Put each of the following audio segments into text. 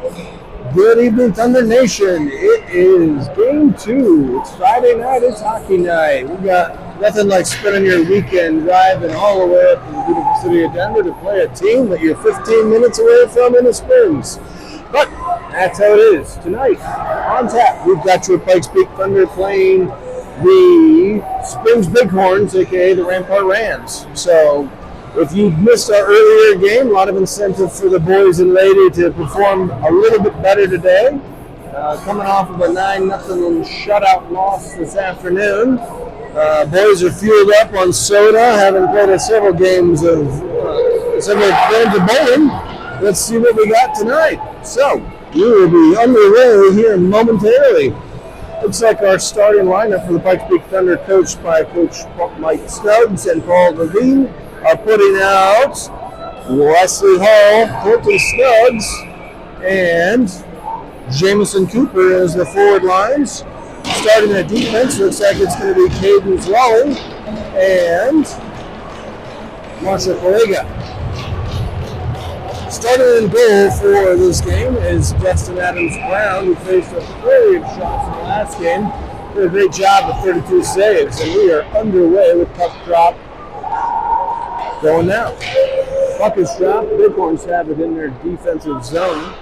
Good evening, Thunder Nation. It is game 2. It's Friday night. It's hockey night. We got nothing like spending your weekend driving all the way up to the beautiful city of Denver to play a team that you're 15 minutes away from in the Springs. But that's how it is. Tonight, on tap, we've got your Pikes Peak Thunder playing the Springs Bighorns, aka the Rampart Rams. So if you missed our earlier game, a lot of incentive for the boys and lady to perform a little bit better today. Coming off of a 9-0 shutout loss this afternoon. Boys are fueled up on soda, having played several games of bowling. Let's see what we got tonight. So, we will be underway here momentarily. Looks like our starting lineup for the Pikes Peak Thunder, coached by Coach Mike Snuggs and Paul Levine, are putting out Wesley Hall, Colton Snuggs, and Jamison Cooper as the forward lines. Starting at defense, looks like it's going to be Caden Zwelling and Marshall Collega. Starting in goal for this game is Justin Adams-Brown, who faced a flurry of shots in the last game. Did a great job with 32 saves, and we are underway with puck drop going now. Puck is dropped. Bighorns have it in their defensive zone.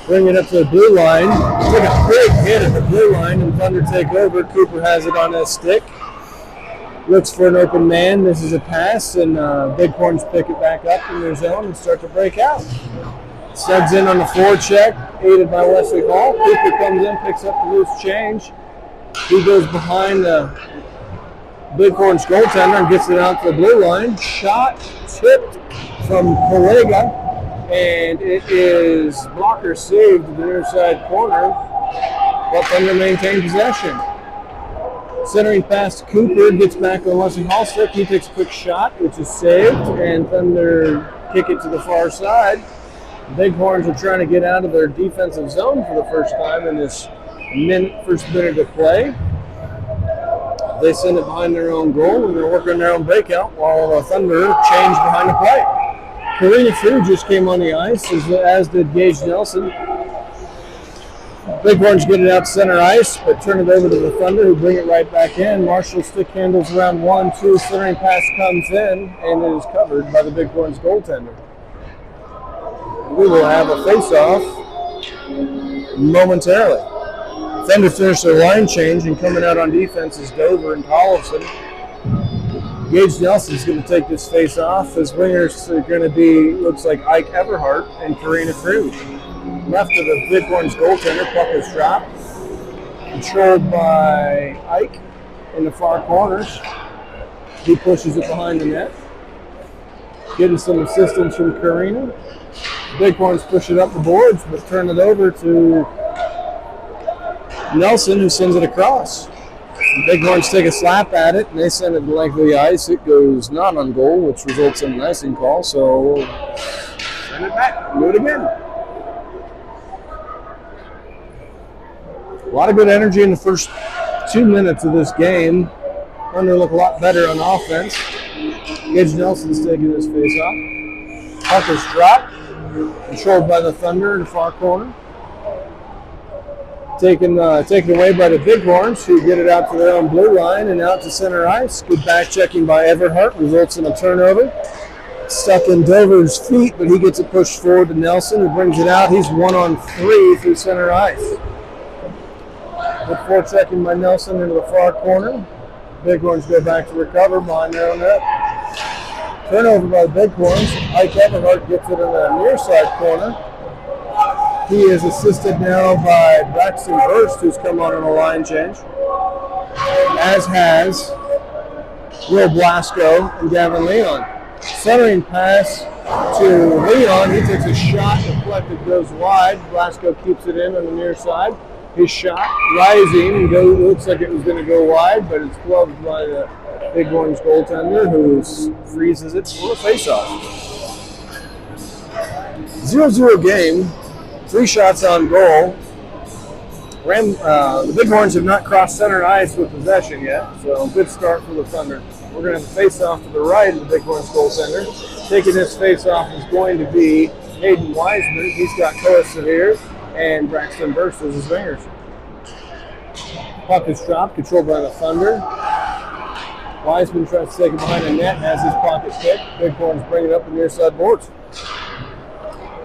Bring it up to the blue line. Take a big hit at the blue line, and Thunder take over. Cooper has it on his stick. Looks for an open man. This is a pass, and Bighorns pick it back up in their zone and start to break out. Snuggs in on the forecheck, aided by Wesley Hall. Cooper comes in, picks up the loose change. He goes behind the Bighorns goaltender and gets it out to the blue line. Shot tipped from Collega, and it is blocker saved to the near side corner, but Thunder maintain possession. Centering pass to Cooper, gets back on Wesley Hall's stick. He takes a quick shot, which is saved, and Thunder kick it to the far side. Bighorns are trying to get out of their defensive zone for the first time in this first minute of play. They send it behind their own goal, and they're working their own breakout while the Thunder change behind the play. Karina Frew just came on the ice, as did Gage Nelson. Bighorns get it out center ice, but turn it over to the Thunder, who bring it right back in. Marshall stick handles around 1-2. Centering pass comes in, and it is covered by the Bighorns goaltender. We will have a face-off momentarily. Thunder finish their line change, and coming out on defense is Dover and Tollefson. Gage Nelson's going to take this face off. His wingers are going to be, looks like Ike Everhart and Karina Frew. Left of the Bighorns goaltender, puck is dropped. Controlled by Ike in the far corners. He pushes it behind the net. Getting some assistance from Karina. Bighorns push it up the boards, but turn it over to Nelson, who sends it across. The Bighorns take a slap at it, and they send it blank to the ice. It goes not on goal, which results in an icing call, so we'll send it back and do it again. A lot of good energy in the first 2 minutes of this game. Thunder look a lot better on offense. Gage Nelson's taking this face off. Puck is dropped, controlled by the Thunder in the far corner. Taken away by the Bighorns, who get it out to their own blue line and out to center ice. Good back checking by Everhart results in a turnover. Stuck in Dover's feet, but he gets it pushed forward to Nelson, who brings it out. He's 1-on-3 through center ice. Good forechecking by Nelson into the far corner. Bighorns go back to recover behind their own net. Turnover by the Bighorns. Ike Everhart gets it in the near side corner. He is assisted now by Braxton Burst, who's come on a line change, as has Will Blasco and Gavin Leon. Centering pass to Leon. He takes a shot, deflected, goes wide. Blasco keeps it in on the near side. His shot rising and looks like it was going to go wide, but it's gloved by the Bighorns goaltender, who freezes it for a face-off. 0-0 game. 3 shots on goal. The Bighorns have not crossed center ice with possession yet, so good start for the Thunder. We're going to have a face-off to the right of the Bighorns goaltender. Taking this face-off is going to be Hayden Wiseman. He's got Koa Severe and Braxton Burst as his wingers. Puck is dropped, controlled by the Thunder. Wiseman tries to take it behind the net, has his pocket picked. Bighorns bring it up the near side boards.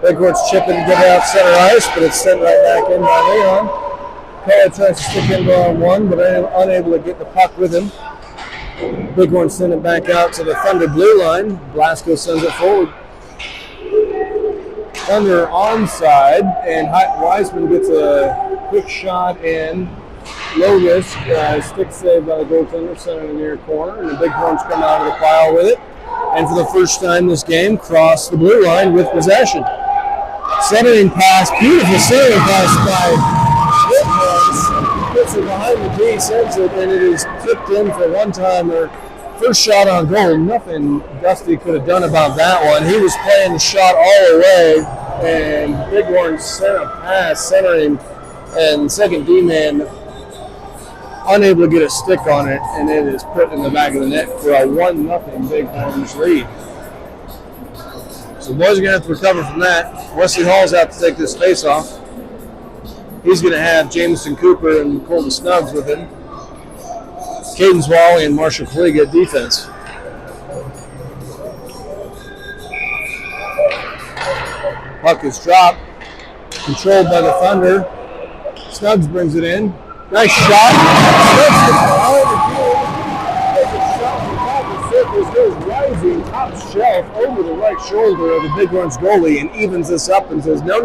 Bighorns chip it to get it out center ice, but it's sent right back in by Leon. Koa tries to stick into on one, but unable to get the puck with him. Bighorns send it back out to the Thunder blue line. Blasco sends it forward. Thunder onside, and Wiseman gets a quick shot in. Low risk, stick save by the goaltender, center in the near corner, and the Bighorns come out of the pile with it. And for the first time this game, cross the blue line with possession. Centering pass, beautiful centering pass by Bighorns. Puts it behind the D, sends it, and it is tipped in for one time. Their first shot on goal. Nothing Dusty could have done about that one. He was playing the shot all the way, and Bighorns sent a pass centering, and second D-man unable to get a stick on it, and it is put in the back of the net for a 1-0 Bighorns lead. So the boys are going to have to recover from that. Wesley Hall's out to take this face off. He's going to have Jameson Cooper and Colton Snuggs with him. Caden Zwally and Marshall Kaliga at defense. Puck is dropped, controlled by the Thunder. Snuggs brings it in. Nice shot. Goes rising top shelf over the right shoulder of the Bighorns goalie and evens this up and says, no,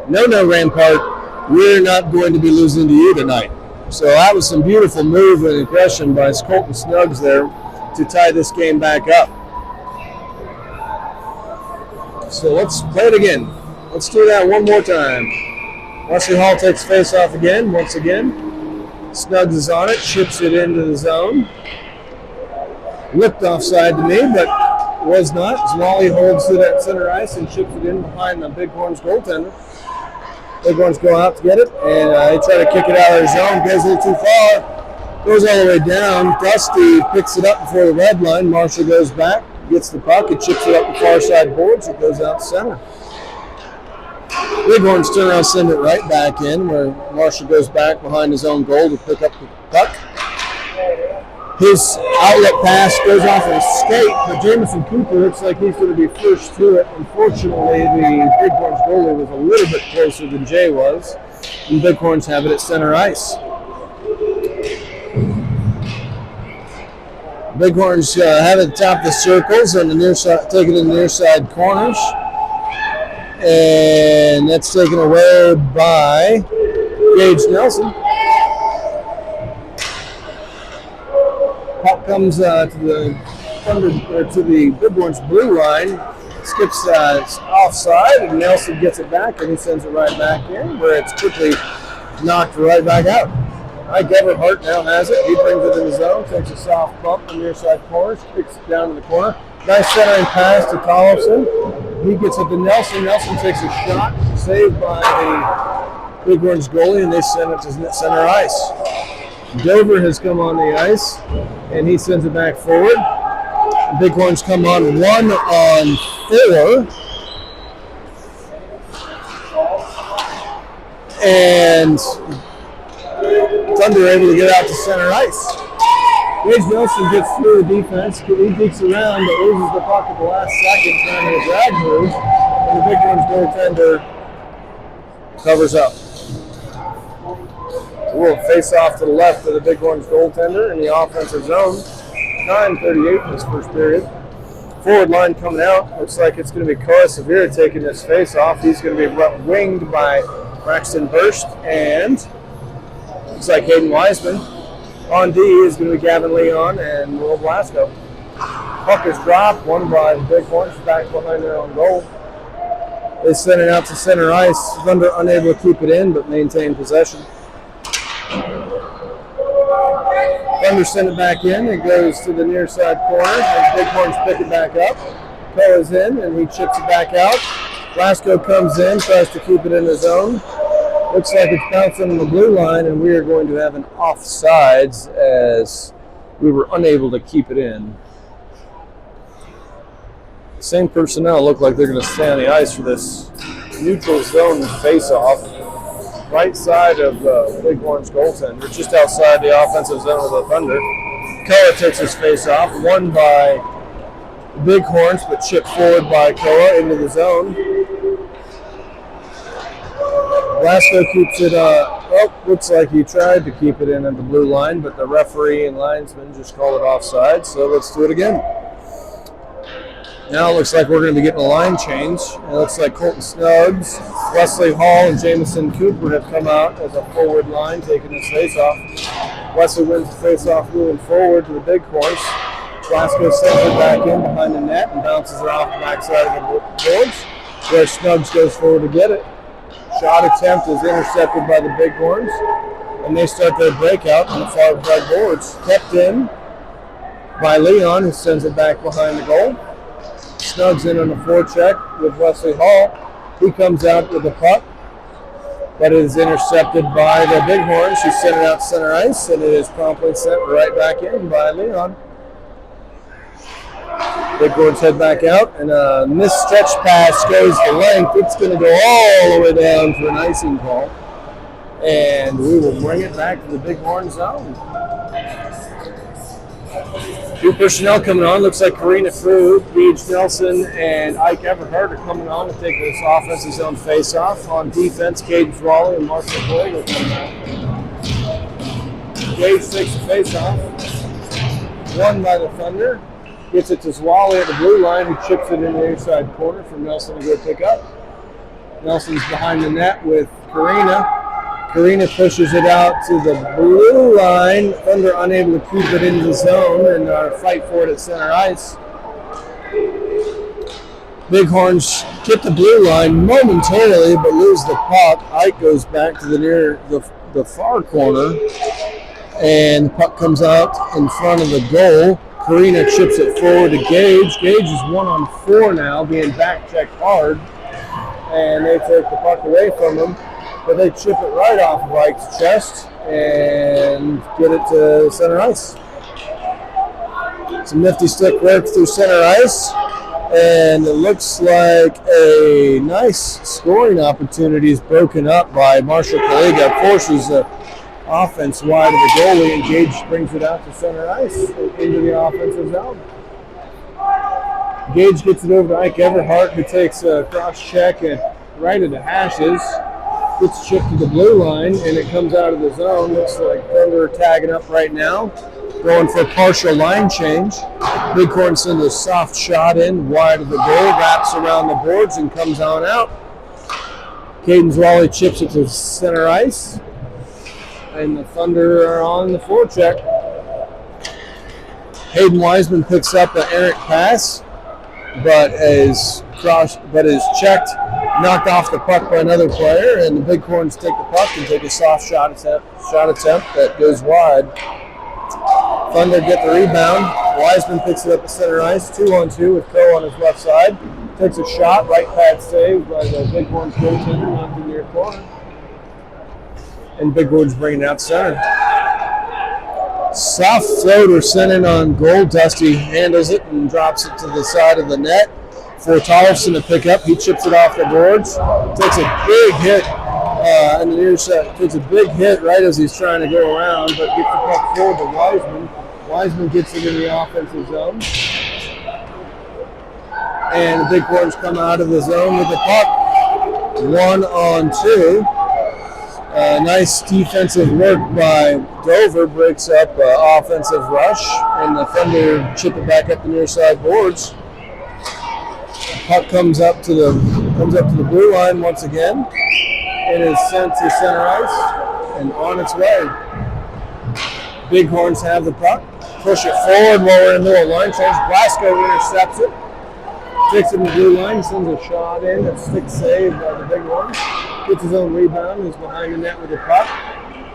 Rampart, we're not going to be losing to you tonight. So that was some beautiful move and aggression by Colton Snuggs there to tie this game back up. So let's play it again. Let's do that one more time. Wesley Hall takes face off again, once again. Snuggs is on it, chips it into the zone. Looked offside to me, but was not. Zwally holds it at center ice and chips it in behind the Bighorns goaltender. Bighorns go out to get it, and they try to kick it out of their zone. Goes a little too far. Goes all the way down. Dusty picks it up before the red line. Marshall goes back, gets the puck, and chips it up the far side boards. It goes out center. Bighorns turn around, send it right back in, where Marshall goes back behind his own goal to pick up the puck. His outlet pass goes off a skate, but Jameson Cooper looks like he's going to be first to it. Unfortunately, the Bighorns goalie was a little bit closer than Jay was, and Bighorns have it at center ice. Bighorns have it atop the circles on the near side, taking in the near side corners. And that's taken away by Gage Nelson. Puck comes to the Bighorns blue line, skips offside, and Nelson gets it back, and he sends it right back in, where it's quickly knocked right back out. Mike Everhart now has it. He brings it in the zone, takes a soft bump on the near side corners, kicks it down to the corner. Nice centering pass to Tollefson. He gets it to Nelson. Nelson takes a shot, saved by the Bighorns goalie, and they send it to center ice. Dover has come on the ice, and he sends it back forward. The Bighorns come on 1-on-4. And Thunder able to get out to center ice. Gage Nelson gets through the defense. He peeks around, but loses the puck at the last second, trying to drag move. And the Bighorns goaltender covers up. We'll face off to the left of the Bighorns goaltender in the offensive zone. 9:38 in this first period. Forward line coming out. Looks like it's going to be Koa Severe taking this face off. He's going to be winged by Braxton Burst, and looks like Hayden Wiseman. On D is going to be Gavin Leon and Will Blasco. Puck is dropped, won by the Bighorns, back behind their own goal. They send it out to center ice. Thunder unable to keep it in, but maintain possession. Thunder send it back in. It goes to the near side corner, and Bighorns pick it back up. Koa's in, and he chips it back out. Blasco comes in, tries to keep it in the zone. Looks like it's bouncing on the blue line, and we are going to have an offsides as we were unable to keep it in. Same personnel look like they're going to stay on the ice for this neutral zone face-off. Right side of Bighorns goaltender, just outside the offensive zone of the Thunder. Koa takes his face-off, won by Bighorns, but chipped forward by Koa into the zone. Blasco keeps it, looks like he tried to keep it in at the blue line, but the referee and linesman just called it offside, so let's do it again. Now it looks like we're going to be getting a line change. It looks like Colton Snuggs, Wesley Hall, and Jamison Cooper have come out as a forward line, taking this face-off. Wesley wins the face-off moving forward to the Bighorns. Blasco sends it back in behind the net and bounces it off the backside of the boards, where Snuggs goes forward to get it. Shot attempt is intercepted by the Bighorns, and they start their breakout on the far side boards. Kept in by Leon, who sends it back behind the goal. Snuggs in on the forecheck with Wesley Hall. He comes out with the puck, but it is intercepted by the Bighorns, who sent it out center ice, and it is promptly sent right back in by Leon. Bighorns head back out, and a missed stretch pass goes the length. It's going to go all the way down for an icing call, and we will bring it back to the Bighorn zone. New personnel coming on. Looks like Karina Frew, Gage Nelson, and Ike Everhart are coming on to take this offensive zone face-off. On defense, Caden Raleigh and Marshall Boyd are coming out. Gage takes the face-off. Won by the Thunder. Gets it to Zwally at the blue line, who chips it in the near side corner for Nelson to go pick up. Nelson's behind the net with Karina. Karina pushes it out to the blue line. Thunder unable to keep it in the zone and fight for it at center ice. Bighorns get the blue line momentarily, but lose the puck. Ike goes back to the far corner, and the puck comes out in front of the goal. Karina chips it forward to Gage. Gage is 1-on-4 now, being back-checked hard, and they take the puck away from him. But they chip it right off of Ike's chest and get it to center ice. Some nifty stick work through center ice, and it looks like a nice scoring opportunity is broken up by Marshall Kaliga. Forces the offense wide of the goalie, and Gage brings it out to center ice into the offensive zone. Gage gets it over to Ike Everhart, who takes a cross check and right into hashes. Gets chipped to the blue line, and it comes out of the zone. Looks like Thunder tagging up right now, going for a partial line change. Bighorn sends a soft shot in wide of the goal, wraps around the boards, and comes on out. Caden Zwally chips it to center ice, and the Thunder are on the forecheck. Hayden Wiseman picks up an errant pass, but is checked, knocked off the puck by another player, and the Bighorns take the puck and take a soft shot attempt that goes wide. Thunder get the rebound. Wiseman picks it up at center ice, 2-on-2 with Coe on his left side. Takes a shot, right pad saved by the Bighorns goaltender, knocked in the near corner. And Bighorns bring it out center. Soft floater sent in on goal. Dusty handles it and drops it to the side of the net for Tollefson to pick up. He chips it off the boards. Takes a big hit in the near side. Takes a big hit right as he's trying to go around, but gets the puck forward to Wiseman. Wiseman gets it in the offensive zone. And the Bighorns come out of the zone with the puck. 1-on-2. Nice defensive work by Dover, breaks up offensive rush, and the Thunder chip it back up the near side boards. Puck comes up to the blue line once again. It is sent to center ice and on its way. Bighorns have the puck, push it forward while we're in the middle of line change. Blasco intercepts it, takes it to the blue line, sends a shot in. It's stick saved by the Bighorns. Gets his own rebound, is behind the net with the puck.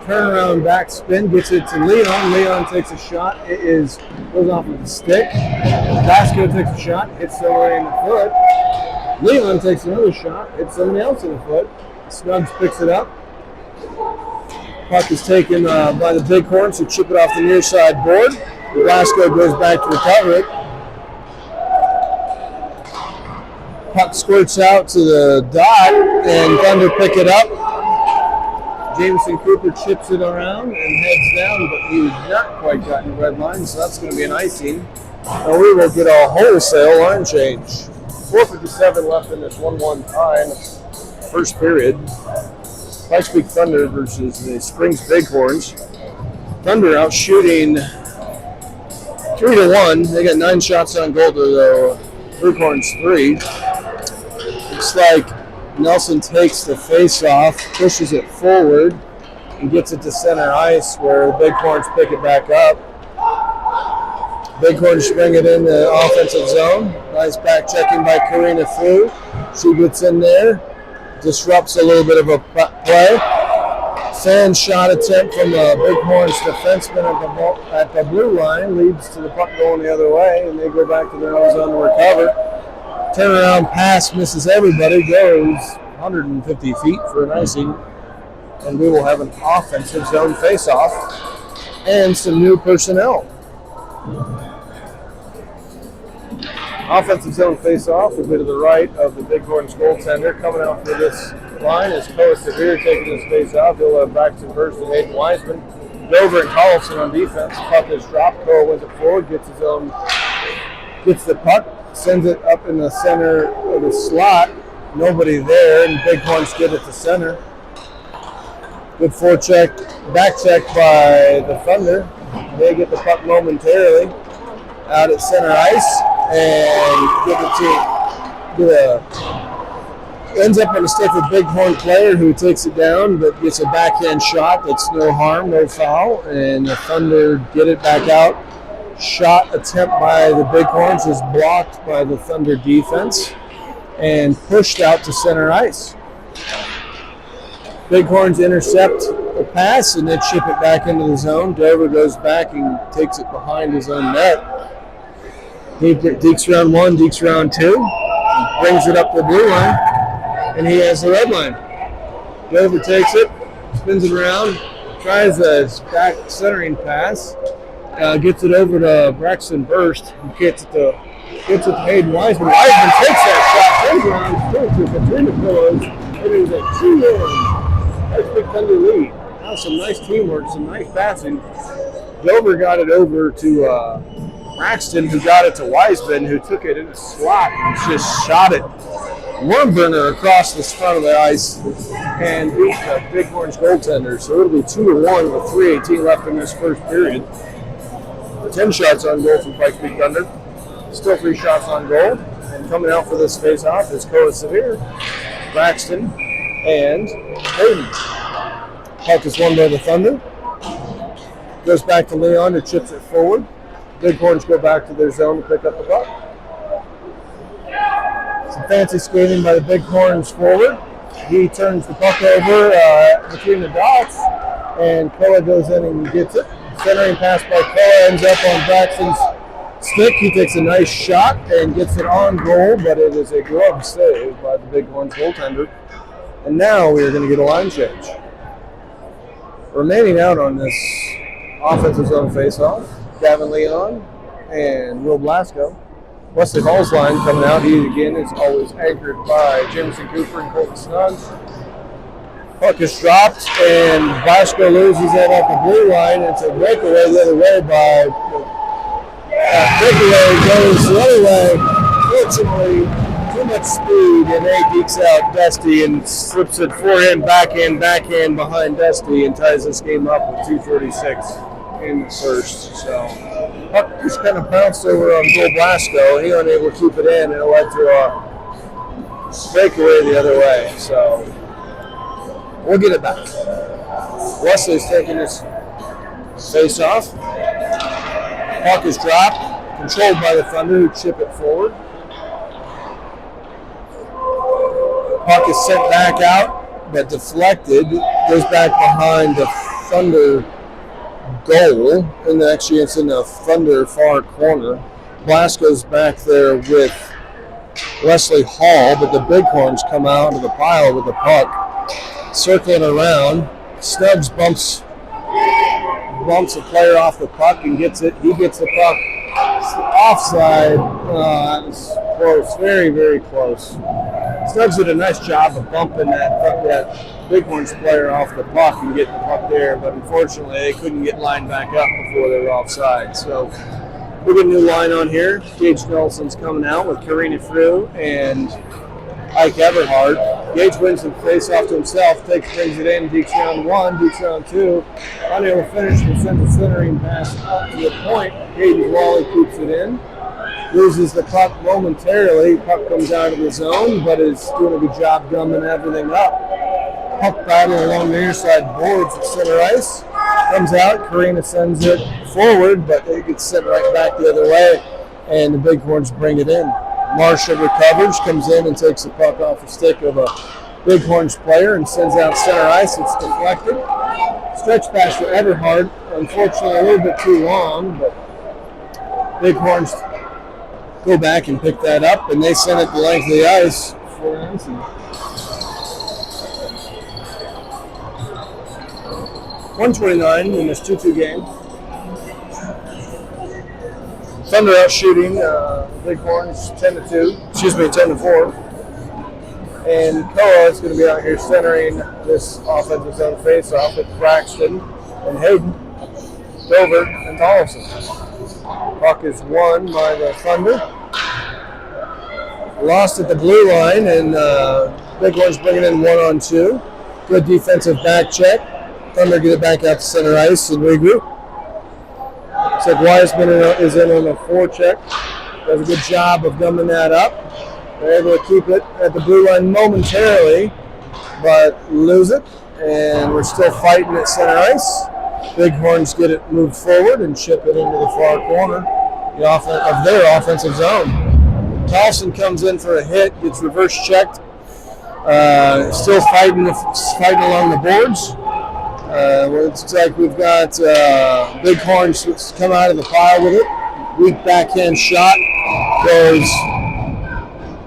Turnaround back spin, gets it to Leon. Leon takes a shot. It goes off with the stick. Blasco takes a shot, hits somebody in the foot. Leon takes another shot, hits somebody else in the foot. Snuggs picks it up. Puck is taken by the Bighorns, who chip it off the near side board. Blasco goes back to recover it. Puck squirts out to the dot, and Thunder pick it up. Jameson Cooper chips it around and heads down, but he's not quite gotten the red line, so that's going to be an icing. And we will get a wholesale line change. 4:57 left in this 1-1 tie in the first period. Pikes Peak Thunder versus the Springs Bighorns. Thunder out shooting 3-1. They got 9 shots on goal to the Bighorns 3. Looks like Nelson takes the face-off, pushes it forward, and gets it to center ice where the Bighorns pick it back up. Bighorns bring it in the offensive zone. Nice back checking by Karina Fu. She gets in there, disrupts a little bit of a play. Fan shot attempt from the Bighorns defenseman at the blue line leads to the puck going the other way, and they go back to their own zone to recover. Turnaround pass misses everybody, goes 150 feet for an icing, and we will have an offensive zone face-off and some new personnel. Offensive zone face-off will be to the right of the Bighorns goaltender. Coming out for this line is Koa Severe taking his face-off. He'll have Braxton Burst and Aiden Wiseman. Dover and Carlson on defense. Puck is dropped. Koa wins it forward, gets the puck, sends it up in the center of the slot. Nobody there, and Bighorns get it to center. Good forecheck, back check by the Thunder. They get the puck momentarily out at center ice and ends up on a stick with Bighorn player who takes it down but gets a backhand shot that's no harm, no foul, and the Thunder get it back out. Shot attempt by the Bighorns is blocked by the Thunder defense and pushed out to center ice. Bighorns intercept the pass and then chip it back into the zone. Dover goes back and takes it behind his own net. He dekes round 1, dekes round 2, brings it up the blue line, and he has the red line. Dover takes it, spins it around, tries a back centering pass, gets it over to Braxton Burst, and gets it to Hayden Wiseman. Wiseman takes that shot, turns around, throws it between the pillows, and it is a 2-1. That's Big Thunder lead. Now some nice teamwork, some nice passing. Dover got it over to Braxton, who got it to Wiseman, who took it in a slot and just shot it worm burner across the front of the ice and beat the Bighorns goaltender. So it'll be 2-1 with 3:18 left in this first period. 10 shots on goal from Pikes Peak Thunder. Still 3 shots on goal. And coming out for this face-off is Koa Severe, Braxton, and Hayden. Puck is won by the Thunder. Goes back to Leon, who chips it forward. Bighorns go back to their zone to pick up the puck. Some fancy skating by the Bighorns forward. He turns the puck over between the dots, and Koa goes in and gets it. Centering pass by Koa ends up on Braxton's stick. He takes a nice shot and gets it on goal, but it is a glove save by the Bighorns goaltender. And now we are going to get a line change. Remaining out on this offensive zone face-off, Gavin Leon and Will Blasco. Wesley Hall's line coming out. He, again, is always anchored by Jameson Cooper and Colton Snuggs. Puck is dropped, and Blasco loses it at the blue line. It's a breakaway the other way by... breakaway goes the other way. Fortunately, too much speed, and they dekes out Dusty and slips it forehand, backhand behind Dusty and ties this game up with 2:46 in the first. So puck just kind of bounced over on Bill Blasco. He unable to keep it in, and it led to a breakaway the other way. So we'll get it back. Wesley's taking this face off. Puck is dropped, controlled by the Thunder, who chip it forward. Puck is sent back out, but deflected, goes back behind the Thunder goal, and actually it's in the Thunder far corner. Blasco's back there with Wesley Hall, but the Bighorns come out of the pile with the puck, circling around. Snuggs bumps a player off the puck and gets it. He gets the puck Offside. That was close. Very, very close. Stubbs did a nice job of bumping that Bighorns player off the puck and getting the puck there, but unfortunately they couldn't get lined back up before they were offside. So we get a new line on here. Gage Nelson's coming out with Karina Frew and Ike Everhart. Gage wins the face-off to himself, brings it in, Deeks round one, Deeks round two. Unable to finish, but sends a centering pass up to the point. Hayden Wally keeps it in. Loses the puck momentarily. Puck comes out of the zone, but is doing a good job gumming everything up. Puck battle along the near side boards at center ice. Comes out. Karina sends it forward, but it gets sent right back the other way, and the Bighorns bring it in. Marshall recovers, comes in and takes the puck off the stick of a Bighorns player and sends out center ice. It's deflected. Stretch pass for Everhard. Unfortunately, a little bit too long, but Bighorns go back and pick that up, and they send it the length of the ice for Anson. 129 in this 2-2 game. Thunder out shooting Bighorns 10-4. And Koa is going to be out here centering this offensive zone face-off with Braxton and Hayden, Dover, and Tollefson. Puck is won by the Thunder. Lost at the blue line, and Bighorns bringing in 1-on-2. Good defensive back check. Thunder get it back out to center ice and regroup. Looks like Wiseman is in on a forecheck. Does a good job of gumming that up. They're able to keep it at the blue line momentarily, but lose it. And we're still fighting at center ice. Bighorns get it moved forward and chip it into the far corner of their offensive zone. Tolson comes in for a hit, gets reverse checked. Still fighting along the boards. It looks like we've got Bighorns come out of the pile with it. Weak backhand shot goes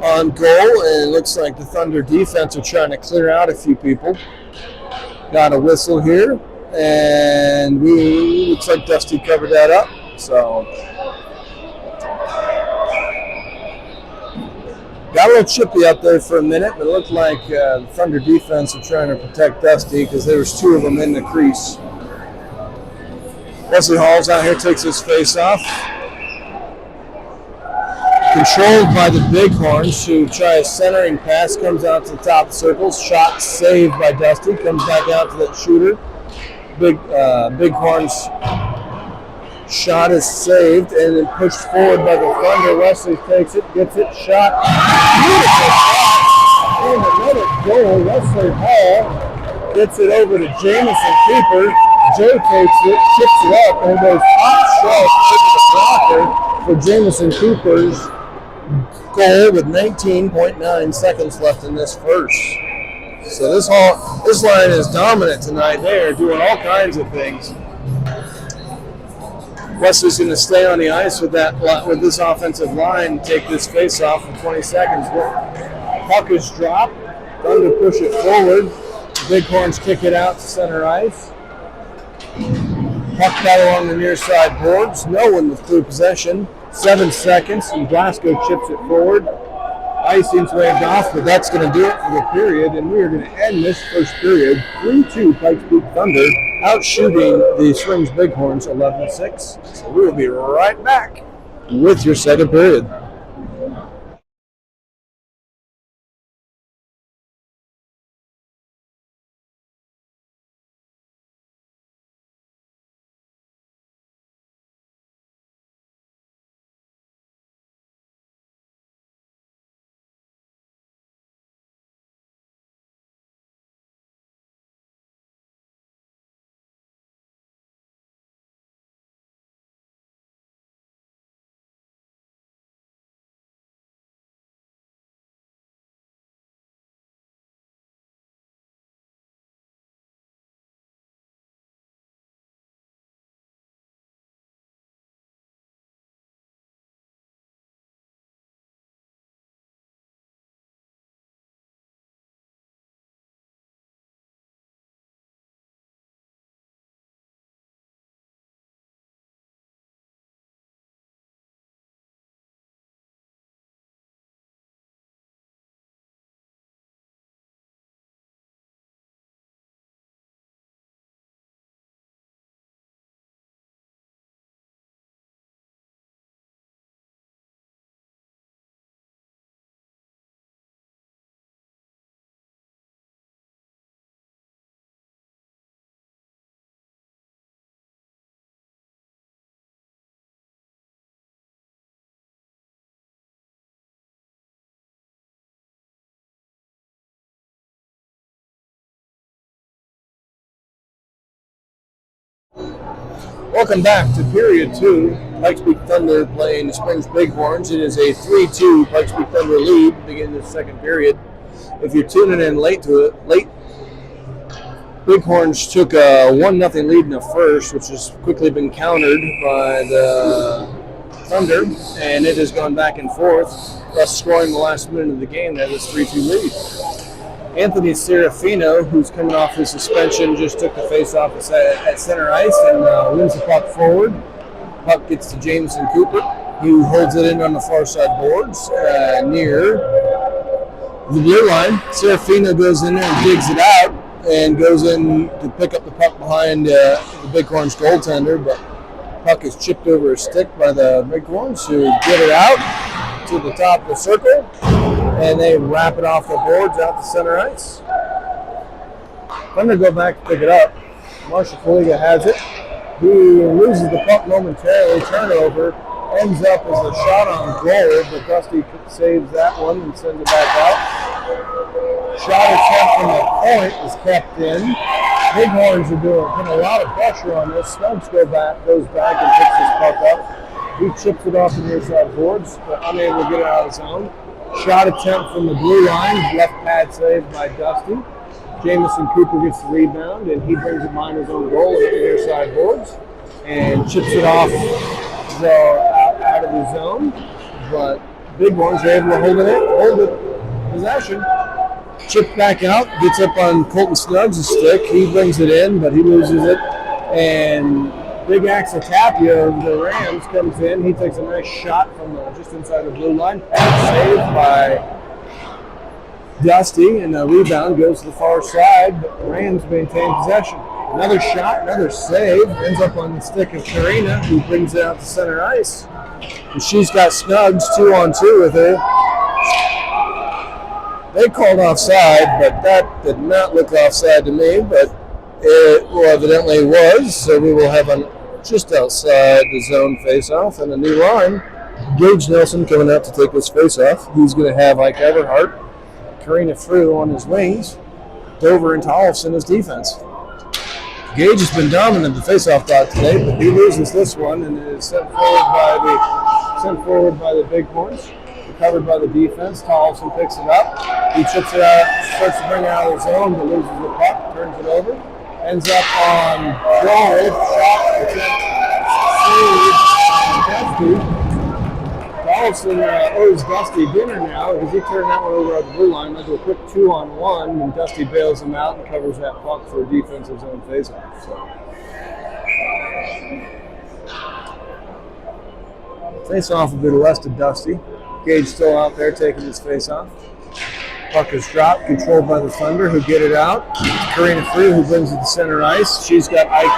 on goal, and it looks like the Thunder defense are trying to clear out a few people. Got a whistle here, and looks like Dusty covered that up. So got a little chippy up there for a minute, but it looked like the Thunder defense were trying to protect Dusty because there was two of them in the crease. Wesley Hall's out here, takes his face off. Controlled by the Bighorns, who try a centering pass, comes out to the top circles. Shot saved by Dusty, comes back out to that shooter. Bighorns shot is saved and then pushed forward by the Thunder. Wesley takes it, gets it, shot. Beautiful shot. And another goal. Wesley Hall gets it over to Jamison Cooper. Joe takes it, chips it up, and goes top shelf into the blocker for Jamison Cooper's goal with 19.9 seconds left in this first. So this line is dominant tonight. They are doing all kinds of things. Wesley's going to stay on the ice with this offensive line, take this face-off for 20 seconds. Puck is dropped. Thunder push it forward. Bighorns kick it out to center ice. Puck out along the near side boards. No one with clear possession. 7 seconds, and Glasgow chips it forward. Icing's waved off, but that's going to do it for the period, and we are going to end this first period 3-2 Pikes Peak Thunder, out shooting the Springs Bighorns 11-6. So we will be right back with your second period. Welcome back to period 2. Pikes Peak Thunder playing the Springs Bighorns. It is a 3-2 Pikes Peak Thunder lead beginning the second period. If you're tuning in late, Bighorns took a 1-0 lead in the first, which has quickly been countered by the Thunder, and it has gone back and forth, thus scoring the last minute of the game to have this 3-2 lead. Anthony Serafino, who's coming off his suspension, just took the face-off at center ice and wins the puck forward. Puck gets to Jameson Cooper, who holds it in on the far side boards near the blue line. Serafino goes in there and digs it out and goes in to pick up the puck behind the Bighorns goaltender, but puck is chipped over a stick by the Bighorns, who get it out to the top of the circle, and they wrap it off the boards out to center ice. Thunder go back to pick it up. Marshall Kaliga has it. He loses the puck momentarily. Turnover ends up as a shot on goal, but Dusty saves that one and sends it back out. Shot attempt from the point is kept in. Bighorns are putting a lot of pressure on this. Snuggs goes back and picks his puck up. He chips it off the near side boards, but unable to get it out of his zone. Shot attempt from the blue line, left pad saved by Dusty. Jameson Cooper gets the rebound, and he brings it behind his own goal at the near side boards and chips it off out of the zone. But Bighorns are able to hold it possession. Chipped back out, gets up on Colton Snuggs' stick. He brings it in, but he loses it. And Big Axel Tapia of the Rams comes in. He takes a nice shot from just inside the blue line. Saved by Dusty, and the rebound goes to the far side, but the Rams maintain possession. Another shot, another save, ends up on the stick of Karina, who brings it out to center ice. And she's got Snuggs 2-on-2 with her. They called offside, but that did not look offside to me, but it evidently was, so we will have just outside the zone face-off and a new line. Gage Nelson coming out to take this face-off. He's going to have Ike Everhart, Karina Frew on his wings, Dover and Tollefson as defense. Gage has been dominant in the face-off dot today, but he loses this one and is sent forward by the Bighorns. Covered by the defense. Tollefson picks it up. He chips it out, starts to bring it out of the zone, but loses the puck, turns it over. Ends up on goal. Shot Dusty. Tollefson owes Dusty dinner now because he turned that one over at the blue line. Led to a quick 2-on-1, and Dusty bails him out and covers that puck for a defensive zone faceoff. Face-off will be the west of Dusty. Gage still out there taking his face-off. Puck is dropped, controlled by the Thunder, who get it out. Karina Frew, who brings it to center ice. She's got Ike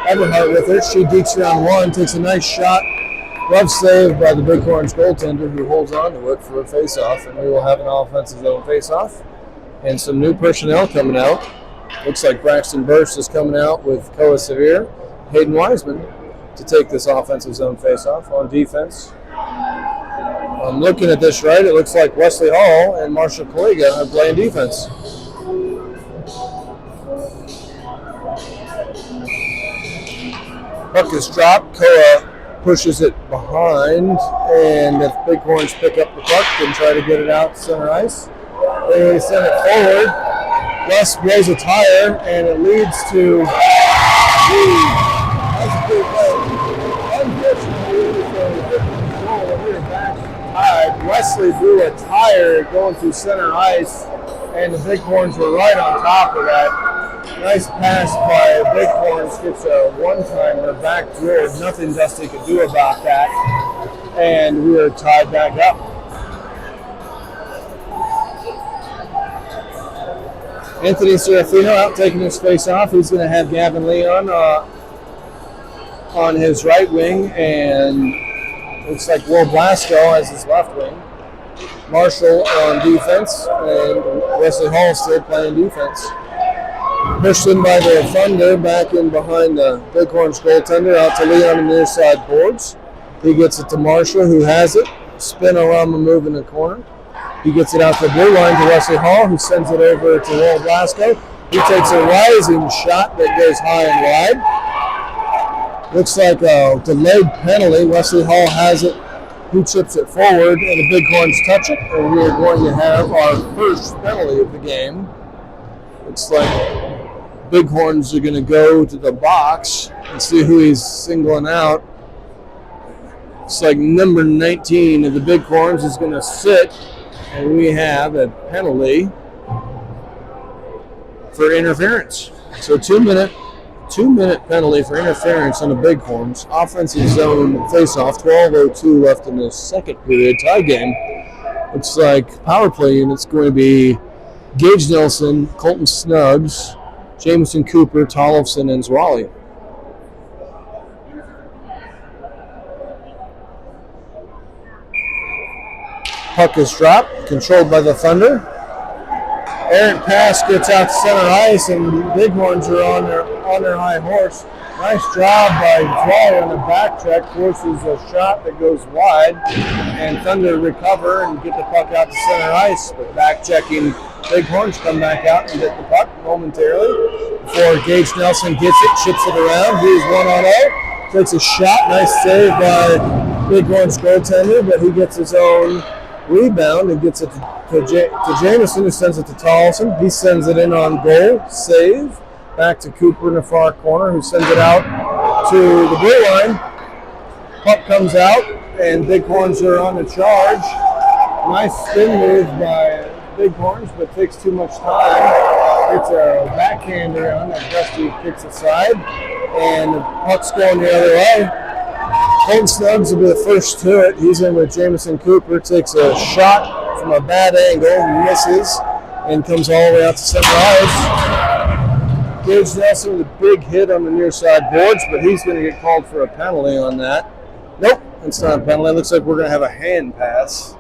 Everhart with her. She dekes around one, takes a nice shot. Love save by the Bighorns goaltender, who holds on to it for a face-off, and we will have an offensive zone face-off. And some new personnel coming out. Looks like Braxton Burst is coming out with Koa Severe, Hayden Wiseman, to take this offensive zone face-off. On defense, I'm looking at this right, it looks like Wesley Hall and Marshall Kaliga are playing defense. Puck is dropped, Koa pushes it behind, and if Bighorns pick up the puck and try to get it out to center ice, they send it forward. Wes blows a tire, and it leads to Wesley blew a tire going through center ice, and the Bighorns were right on top of that. Nice pass by Bighorns, gets a one-timer back through. Nothing Dusty could do about that, and we are tied back up. Anthony Serafino out taking his face off. He's going to have Gavin Leon on his right wing, and looks like Will Blasco as his left wing. Marshall on defense, and Wesley Hall still playing defense. Pushed in by the Thunder, back in behind the Bighorns goaltender, out to Leon on the near side boards. He gets it to Marshall, who has it. Spinorama move in the corner. He gets it out to the blue line to Wesley Hall, who sends it over to Will Blasco. He takes a rising shot that goes high and wide. Looks like a delayed penalty. Wesley Hall has it. He chips it forward, and the Bighorns touch it, and we are going to have our first penalty of the game. Looks like Bighorns are going to go to the box and see who he's singling out. It's like number 19 of the Bighorns is going to sit, and we have a penalty for interference. So 2-minute penalty for interference on the Bighorns. Offensive zone face-off, 12:02 left in the second period. Tie game. Looks like power play unit's going to be Gage Nelson, Colton Snuggs, Jameson Cooper, Tollefson, and Zwally. Puck is dropped, controlled by the Thunder. Errant pass gets out to center ice, and Bighorns are on their high horse. Nice job by Zwally on the back check, forces a shot that goes wide, and Thunder recover and get the puck out to center ice. But back checking, Bighorns come back out and get the puck momentarily before Gage Nelson gets it, chips it around. He's 1-on-0, takes a shot, nice save by Bighorns goaltender, but he gets his own rebound and gets it to Jameson, who sends it to Tollefson. He sends it in on goal, save. Back to Cooper in the far corner, who sends it out to the blue line. Puck comes out, and Bighorns are on the charge. Nice spin move by Bighorns, but takes too much time. It's a backhander on that Dusty kicks aside, and the puck's going the other way. Colton Snuggs will be the first to it. He's in with Jameson Cooper, takes a shot from a bad angle, misses, and comes all the way out to center ice. Gage Nelson with a big hit on the near side boards, but he's going to get called for a penalty on that. Nope, it's not a penalty. It looks like we're going to have a hand pass.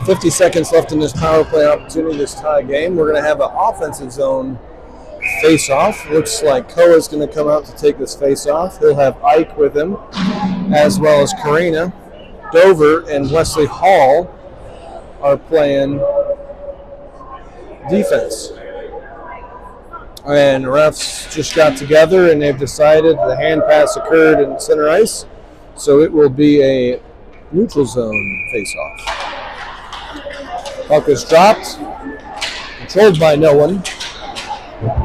.50 seconds left in this power play opportunity, this tie game. We're going to have an offensive zone face-off. Looks like Koa's going to come out to take this face-off. He'll have Ike with him, as well as Karina. Dover and Wesley Hall are playing defense. And the refs just got together and they've decided the hand pass occurred in center ice, so it will be a neutral zone face-off. Puck is dropped, controlled by no one.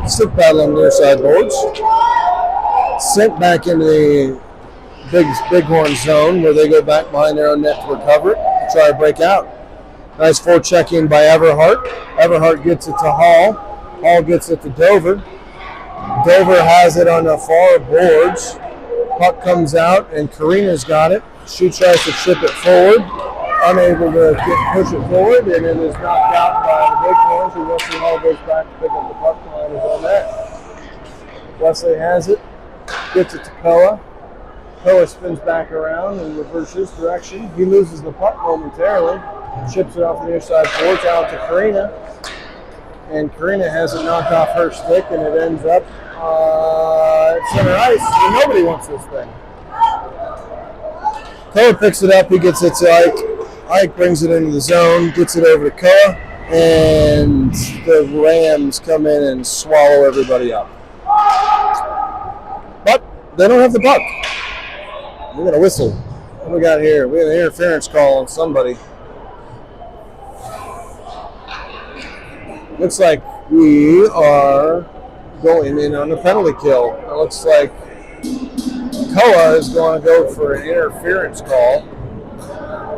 Stick battle on the near side boards. Sent back into the Bighorn zone where they go back behind their own net to recover it and try to break out. Nice forechecking by Everhart. Everhart gets it to Hall. Hall gets it to Dover. Dover has it on the far boards. Puck comes out, and Karina's got it. She tries to chip it forward. Unable to push it forward, and it is knocked out by the Bighorns, and Wesley Hall goes back to pick up the puck line is on that. Wesley has it. Gets it to Koa. Koa spins back around and reverses direction. He loses the puck momentarily. Chips it off the near side boards out to Karina. And Karina has it knocked off her stick, and it ends up at center ice. And nobody wants this thing. Koa picks it up. He gets it to Ike. Ike brings it into the zone, gets it over to Koa, and the Rams come in and swallow everybody up. But they don't have the puck. We're going to whistle. What do we got here? We have an interference call on somebody. Looks like we are going in on a penalty kill. It looks like Koa is going to go for an interference call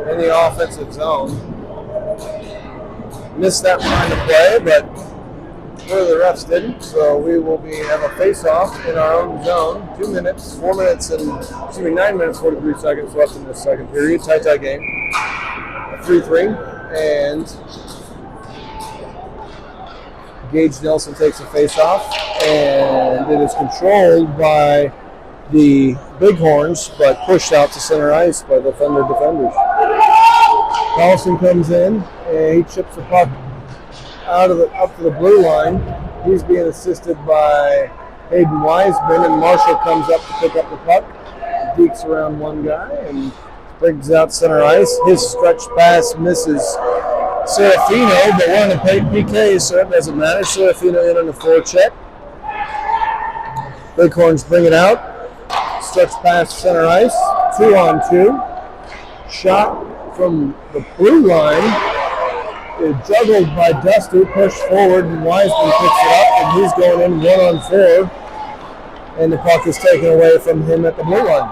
in the offensive zone. Missed that line of play, but the refs didn't, so we will have a face-off in our own zone. 9 minutes, 43 seconds left in this second period. Tie game. 3-3, and Gage Nelson takes a face-off, and it is controlled by the Bighorns, but pushed out to center ice by the Thunder defenders. Carlson comes in, and he chips the puck up to the blue line. He's being assisted by Hayden Wiseman, and Marshall comes up to pick up the puck. Deeks around one guy and brings out center ice. His stretch pass misses Serafino, but we're on the PK, so it doesn't matter. Serafino in on the forecheck. Bighorns bring it out. Stretch past center ice. 2-on-2. Shot from the blue line. It's juggled by Dusty, pushed forward, and Wiseman picks it up, and he's going in 1-on-4. And the puck is taken away from him at the blue line.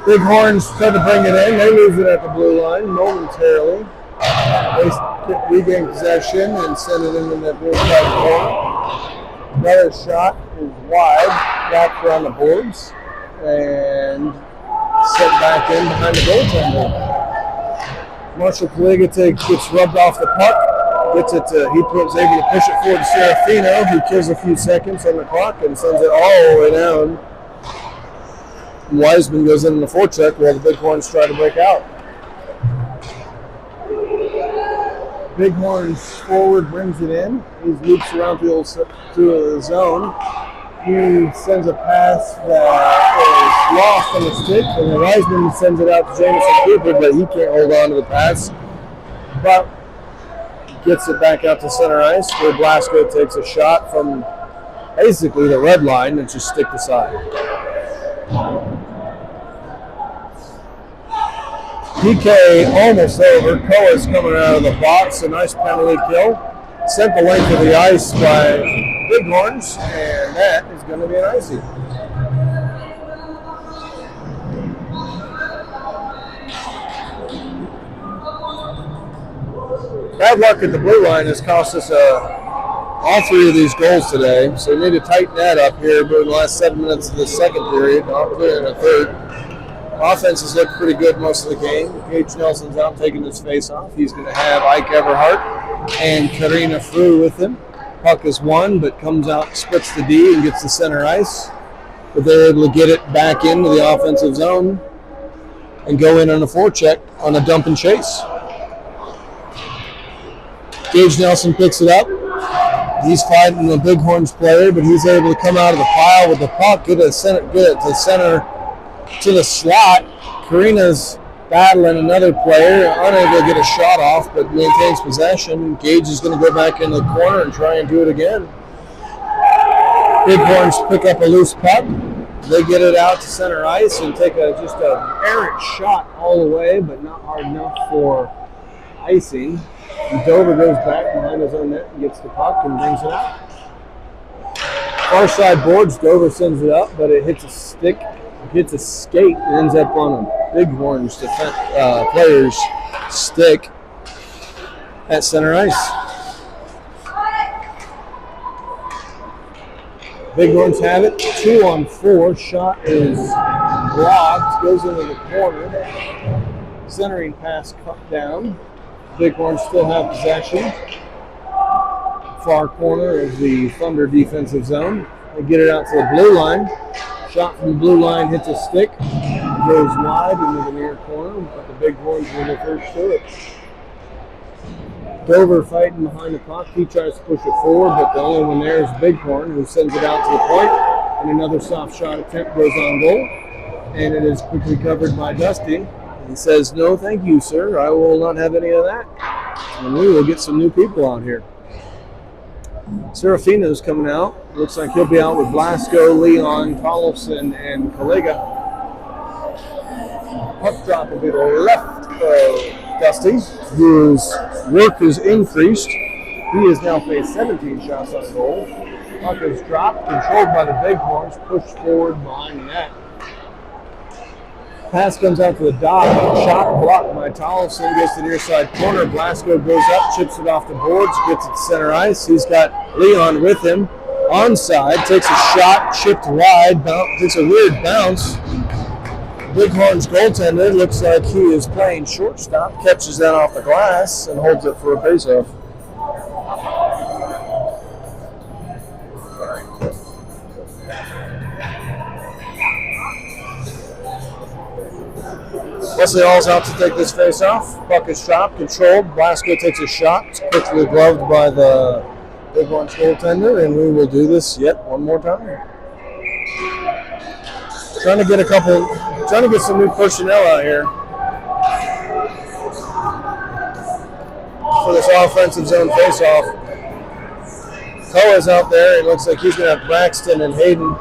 Bighorns try to bring it in. They lose it at the blue line momentarily. They regain possession and send it into the blue side corner. Another shot is wide, back around the boards, and sent back in behind the goaltender. Marshall Kaliga gets rubbed off the puck. Gets it to, he was able to push it forward to Serafino, who kills a few seconds on the clock and sends it all the way down. Wiseman goes in the forecheck while the Bighorns try to break out. Bighorns forward brings it in. He loops around through the zone. He sends a pass that is lost on the stick, and the Wiseman sends it out to Jameson Cooper, but he can't hold on to the pass. But gets it back out to center ice, where Blasco takes a shot from basically the red line and just stick aside. PK almost over. Koa's coming out of the box. A nice penalty kill. Sent the length of the ice by Bighorns, and that is going to be an icy. Bad luck at the blue line has cost us all three of these goals today, so we need to tighten that up here during the last 7 minutes of the second period, not clear in the third. Offense has looked pretty good most of the game. Gage Nelson's out taking his face off. He's going to have Ike Everhart and Karina Frew with him. Puck is won, but comes out, splits the D, and gets to center ice. But they're able to get it back into the offensive zone and go in on a forecheck on a dump and chase. Gage Nelson picks it up. He's fighting the Bighorns player, but he's able to come out of the pile with the puck, get it to center to the slot. Karina's battling another player, unable to get a shot off, but maintains possession. Gage is going to go back into the corner and try and do it again. Bighorns pick up a loose puck. They get it out to center ice and take just an errant shot all the way, but not hard enough for icing. And Dover goes back behind his own net and gets the puck and brings it out. Far side boards, Dover sends it up, but it hits a stick. Hits a skate and ends up on a Bighorns player's stick at center ice. Bighorns have it. 2-on-4. Shot is blocked. Goes into the corner. Centering pass cut down. Bighorns still have possession. Far corner of the Thunder defensive zone. They get it out to the blue line. Shot from the blue line hits a stick, goes wide into the near corner, but the Bighorns were the first to it. Dover fighting behind the puck. He tries to push it forward, but the only one there is Bighorn, who sends it out to the point, and another soft shot attempt goes on goal, and it is quickly covered by Dusty. He says, "No, thank you, sir. I will not have any of that, and we will get some new people out here." Serafino's coming out. Looks like he'll be out with Blasco, Leon, Tollefson, and Kaliga. Puck drop will be to the left of Dusty, whose work has increased. He has now faced 17 shots on goal. Puck is dropped, controlled by the Bighorns, pushed forward behind the net. Pass comes out to the dot. Shot blocked by Tollefson. Gets to the near side corner. Blasco goes up, chips it off the boards, gets it to center ice. He's got Leon with him. Onside, takes a shot, chipped wide, takes a weird bounce. Bighorns goaltender looks like he is playing shortstop, catches that off the glass and holds it for a faceoff. Wesley Hall's out to take this face-off. Puck is dropped, controlled. Blasco takes a shot. It's quickly gloved by the Bighorns goaltender, and we will do this yet one more time. Trying to get some new personnel out here. for this offensive zone faceoff. Koa's out there. It looks like he's going to have Braxton and Hayden.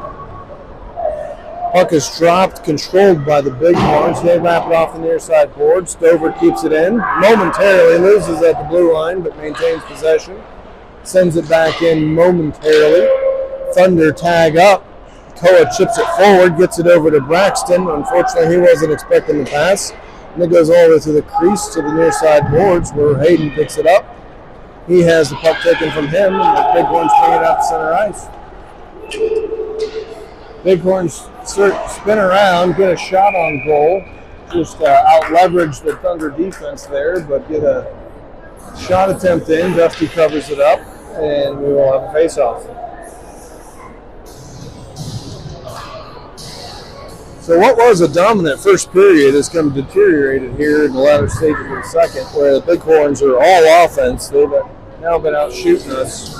Puck is dropped, controlled by the Bighorns. They wrap it off the near side boards. Dover keeps it in. Momentarily loses at the blue line, but maintains possession. Sends it back in momentarily. Thunder tag up. Koa chips it forward, gets it over to Braxton. Unfortunately, he wasn't expecting the pass. And it goes all the way to the crease to the near side boards where Hayden picks it up. He has the puck taken from him, and the Bighorns bring it out to center ice. Bighorns spin around, get a shot on goal. Just out-leverage the Thunder defense there, but get a shot attempt in. Dusty covers it up, and we will have a face-off. So what was a dominant first period has come deteriorated here in the latter stages of the second, where the Bighorns are all offense. They've now been out-shooting us.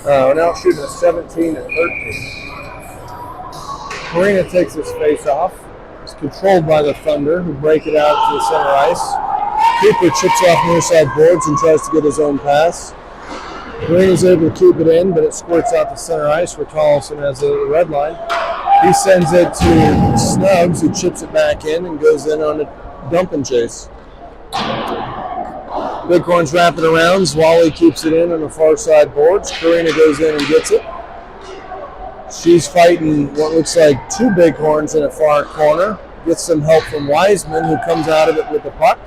Out-shooting us 17-13. Marina takes this face off. It's controlled by the Thunder, who break it out to the center ice. Cooper chips off near side boards and tries to get his own pass. Marina's able to keep it in, but it squirts out to center ice where Tollefson has the red line. He sends it to Snuggs, who chips it back in and goes in on a dump and chase. Bighorns wrap it around. Zwally keeps it in on the far side boards. Karina goes in and gets it. She's fighting what looks like two Bighorns in a far corner. Gets some help from Wiseman, who comes out of it with the puck.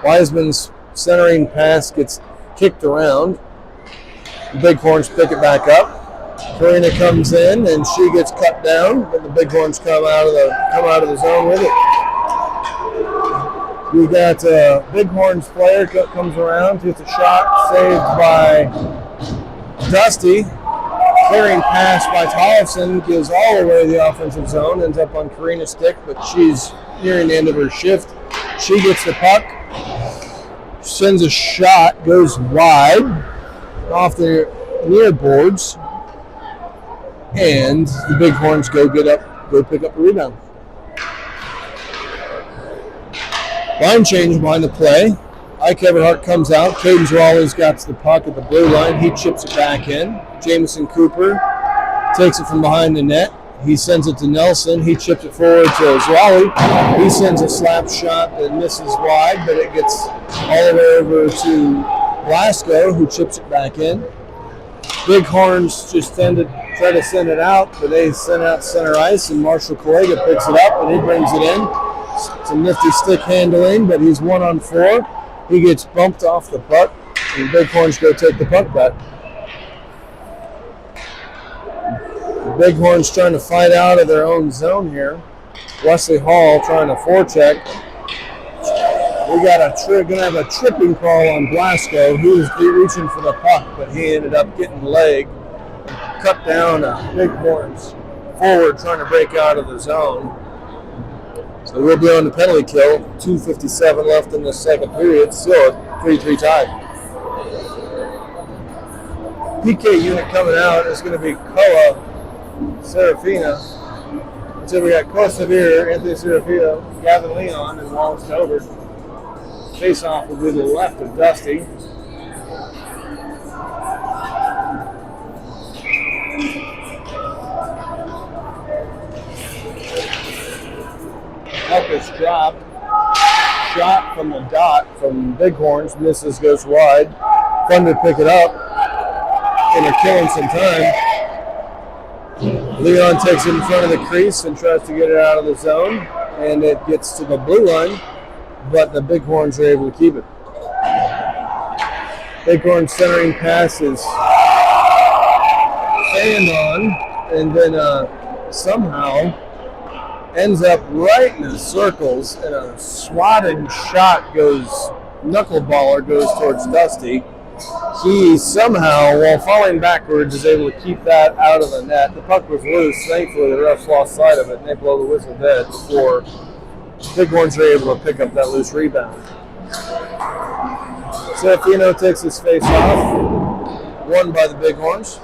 Wiseman's centering pass gets kicked around. The Bighorns pick it back up. Karina comes in and she gets cut down, but the Bighorns come out of the zone with it. We got a Bighorns player comes around, gets a shot saved by Dusty. Clearing pass by Tollefson gives all the way to the offensive zone, ends up on Karina's stick, but she's nearing the end of her shift. She gets the puck, sends a shot, goes wide off the near boards, and the Bighorns go pick up a rebound. Line change behind the play. Ike Everhart comes out. Caden Rawley's got the puck at the blue line. He chips it back in. Jamison Cooper takes it from behind the net. He sends it to Nelson. He chips it forward to Zwally. He sends a slap shot that misses wide, but it gets all the way over to Blasco, who chips it back in. Bighorns just try to send it out, but they send out center ice, and Marshall Kolega picks it up, and he brings it in. Some nifty stick handling, but he's 1-on-4. He gets bumped off the puck, and the Bighorns go take the puck back. The Bighorns trying to fight out of their own zone here. Wesley Hall trying to forecheck. We got gonna have a tripping call on Blasco. He was reaching for the puck, but he ended up getting leg. Cut down Bighorns forward trying to break out of the zone. So we'll be on the penalty kill. 2:57 left in the second period. Still a 3-3 tie. PK unit coming out is going to be Koa Serafina. So we got Koa Severe, Anthony Serafina, Gavin Leon, and Wallace Dover. Face-off will be to the left of Dusty. Puck is dropped. Shot from the dot from Bighorns. Misses, goes wide. Thunder pick it up. And they're killing some time. Leon takes it in front of the crease and tries to get it out of the zone. And it gets to the blue line. But the Bighorns are able to keep it. Bighorns centering pass is stand on. And then somehow ends up right in the circles, and a swatted shot knuckleballer goes towards Dusty. He somehow, while falling backwards, is able to keep that out of the net. The puck was loose. Thankfully, the refs lost sight of it, and they blow the whistle dead before Bighorns are able to pick up that loose rebound. Serafino takes his face off, won by the Bighorns.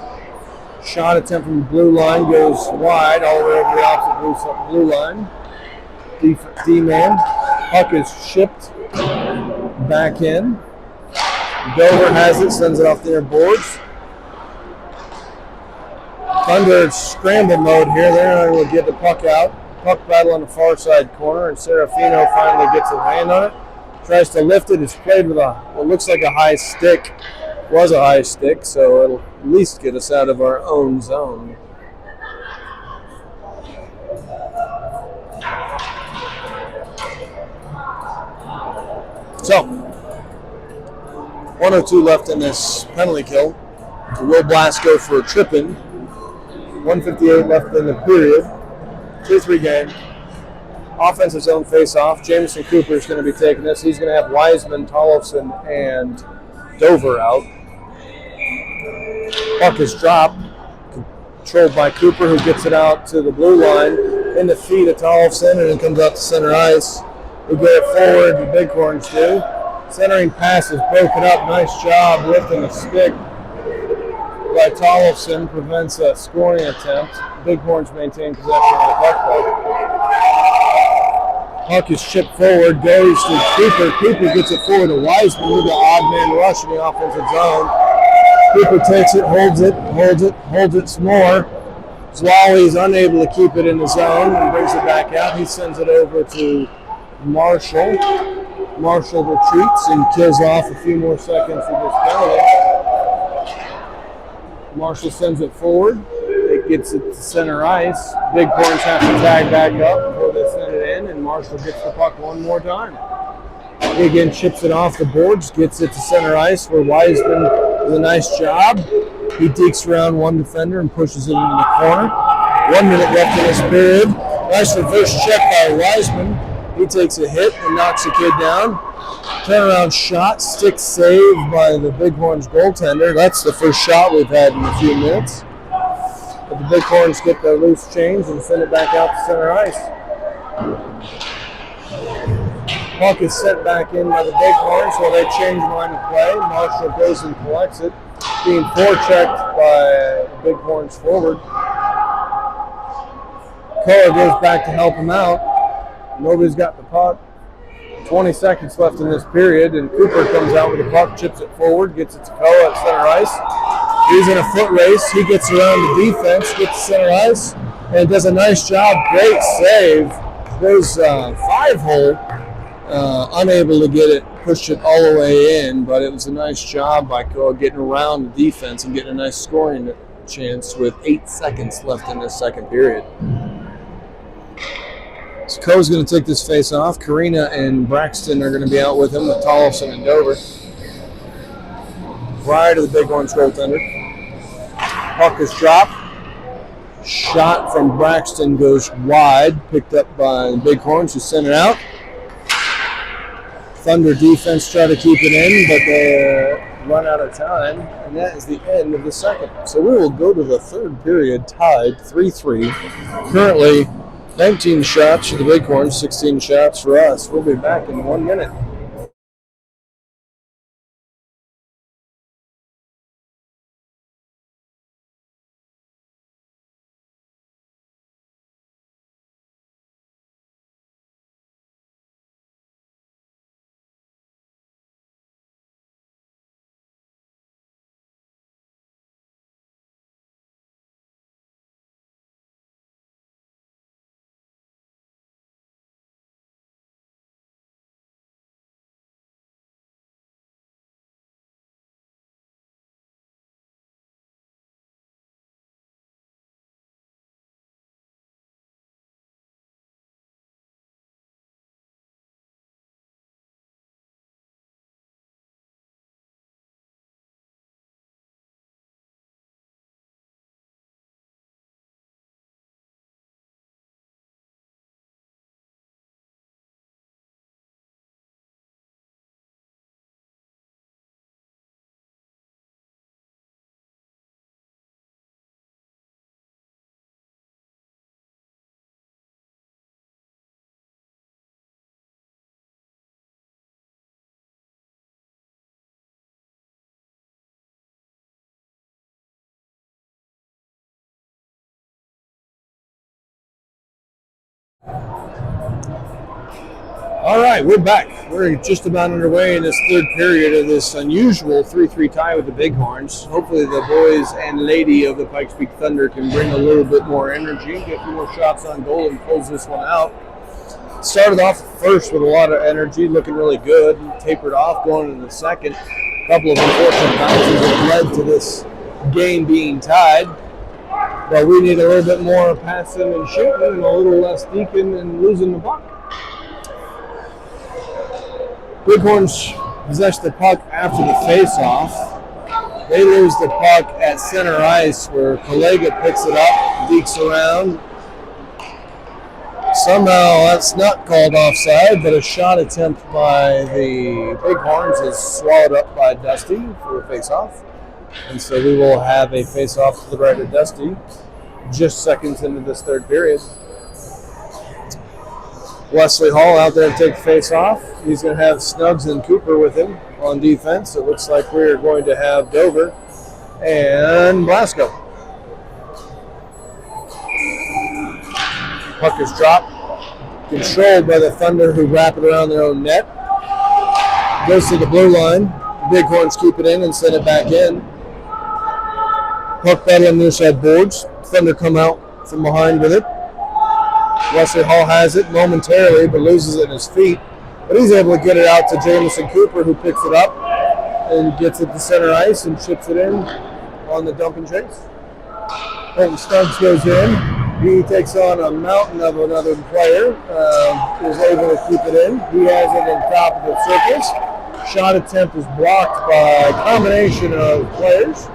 Shot attempt from the blue line goes wide, all the way over the opposite blue line. D-man. Puck is shipped back in. Dover has it, sends it off the near boards. Thunder scramble mode here. They're not able to get the puck out. Puck battle on the far side corner, and Serafino finally gets a hand on it. Tries to lift it. It's played with what looks like a high stick. Was a high stick, so it'll at least get us out of our own zone. So, 1:02 left in this penalty kill. Will Blasco for a tripping. 1:58 left in the period. 2-3 game. Offensive zone face-off. Jameson Cooper is going to be taking this. He's going to have Wiseman, Tollefson, and Dover out. Puck is dropped. Controlled by Cooper, who gets it out to the blue line. In the feet of Tollefson, and it comes out to center ice. We get it forward, the Bighorns do. Centering pass is broken up. Nice job lifting the stick by Tollefson. Prevents a scoring attempt. Bighorns maintain possession of the puck. Puck is chipped forward, goes to Cooper. Cooper gets it forward to Wiseman with the odd man rush in the offensive zone. Cooper takes it, holds it some more. Zwali's unable to keep it in the zone and brings it back out. He sends it over to Marshall. Marshall retreats and kills off a few more seconds of this penalty. Marshall sends it forward. It gets it to center ice. Bighorns have to tag back up before they send it in, and Marshall gets the puck one more time. He again chips it off the boards, gets it to center ice where Wiseman does a nice job. He dekes around one defender and pushes it into the corner. 1 minute left in this period. Nice reverse check by Wiseman. He takes a hit and knocks the kid down. Turnaround shot, stick saved by the Bighorns goaltender. That's the first shot we've had in a few minutes. But the Bighorns get the loose change and send it back out to center ice. Puck is sent back in by the Bighorns while they change line of play. Marshall goes and collects it, being forechecked by the Bighorns forward. Koa goes back to help him out. Nobody's got the puck. 20 seconds left in this period, and Cooper comes out with the puck, chips it forward, gets it to Koa at center ice. He's in a foot race. He gets around the defense, gets to center ice, and does a nice job. Great save. Goes 5-hole. Unable to get it, pushed it all the way in, but it was a nice job by Koa getting around the defense and getting a nice scoring chance with 8 seconds left in this second period. So Koa's going to take this face off. Karina and Braxton are going to be out with him, with Tollefson and Dover. Prior to the Bighorns goaltender. Puck is dropped. Shot from Braxton goes wide, picked up by the Bighorns, who sent it out. Thunder defense try to keep it in, but they run out of time, and that is the end of the second. So we will go to the third period tied 3-3. Currently 19 shots for the Bighorns, 16 shots for us. We'll be back in 1 minute. All right, we're back. We're just about underway in this third period of this unusual 3-3 tie with the Bighorns. Hopefully the boys and lady of the Pikes Peak Thunder can bring a little bit more energy, get a few more shots on goal, and close this one out. Started off first with a lot of energy, looking really good, tapered off going into the second. A couple of unfortunate bounces that led to this game being tied. But we need a little bit more passing and shooting and a little less deacon and losing the puck. Bighorns possess the puck after the face-off. They lose the puck at center ice where Kollega picks it up, dekes around. Somehow that's not called offside, but a shot attempt by the Bighorns is swallowed up by Dusty for a face-off. And so we will have a face-off to the right of Dusty just seconds into this third period. Wesley Hall out there to take the face-off. He's going to have Snuggs and Cooper with him on defense. It looks like we're going to have Dover and Blasco. Puck is dropped. Controlled by the Thunder, who wrap it around their own net. Goes to the blue line. Bighorns keep it in and send it back in. Puck battle on near side boards. Thunder come out from behind with it. Wesley Hall has it momentarily, but loses it in his feet. But he's able to get it out to Jamison Cooper, who picks it up and gets it to center ice and chips it in on the dump and chase. Colton Stubbs goes in. He takes on a mountain of another player. Is able to keep it in. He has it on top of the circles. Shot attempt is blocked by a combination of players.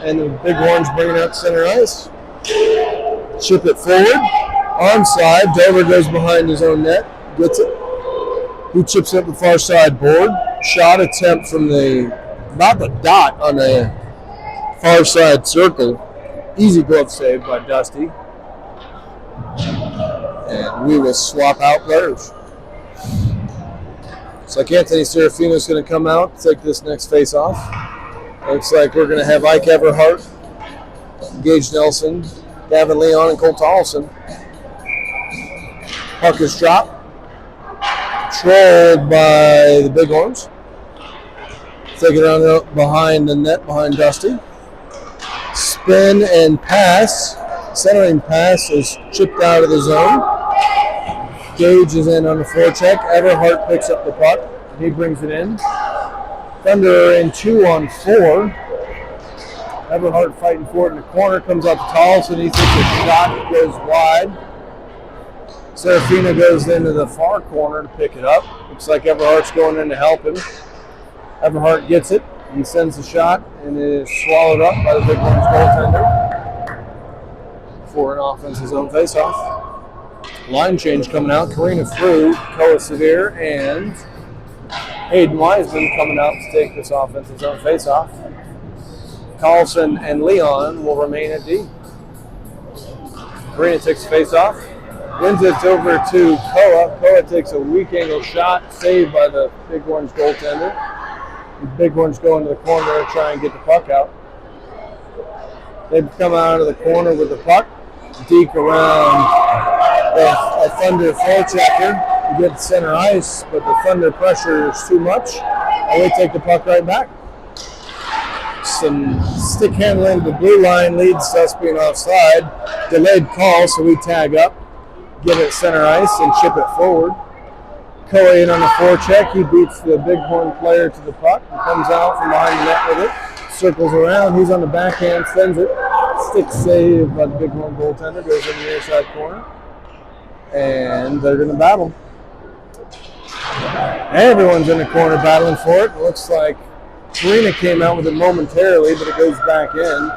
And the Bighorns bring it out center ice. Chip it forward. Onside. Dover goes behind his own net. Gets it. He chips it the far side board. Shot attempt from about the dot on the far side circle. Easy glove save by Dusty. And we will swap out players. Looks like Anthony Serafino is going to come out to take this next face-off. Looks like we're going to have Ike Everhart, Gage Nelson, Gavin Leon, and Cole Tollison. Puck is dropped. Controlled by the Bighorns. Take it on behind the net, behind Dusty. Spin and pass. Centering pass is chipped out of the zone. Gage is in on the forecheck. Everhart picks up the puck. He brings it in. Thunder in 2-on-4. Everhart fighting for it in the corner. Comes up to Tollison. He takes a shot. It goes wide. Serafino goes into the far corner to pick it up. Looks like Everhart's going in to help him. Everhart gets it. He sends a shot and it is swallowed up by the Bighorns goaltender for an offense's own faceoff. Line change coming out. Karina Frew, Koa Severe, and Hayden Wiseman coming out to take this offense's own faceoff. Carlson and Leon will remain at D. Karina takes the faceoff. Wins it over to Koa. Koa takes a weak angle shot, saved by the Bighorns goaltender. The Bighorns go into the corner to try and get the puck out. They come out of the corner with the puck, deke around a Thunder forechecker to get center ice, but the Thunder pressure is too much, and they take the puck right back. Some stick handling. The blue line leads to us being offside. Delayed call, so we tag up, get it center ice, and chip it forward. Koa in on the forecheck. He beats the Bighorn player to the puck and comes out from behind the net with it. Circles around. He's on the backhand, sends it. Stick save by the Bighorn goaltender. Goes in the near side corner. And they're going to battle. Everyone's in the corner battling for it. It looks like Karina came out with it momentarily, but it goes back in.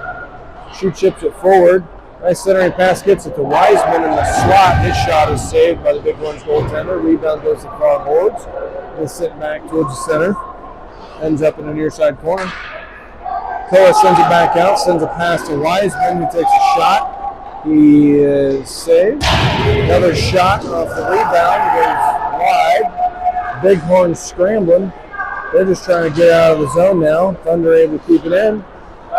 She chips it forward. Nice centering pass, gets it to Wiseman in the slot. His shot is saved by the Bighorns goaltender. Rebound goes to far boards. It's sent back towards the center. Ends up in the near side corner. Koa sends it back out, sends a pass to Wiseman, who takes a shot. He is saved. Another shot off the rebound, goes wide. Bighorns scrambling. They're just trying to get out of the zone now. Thunder able to keep it in.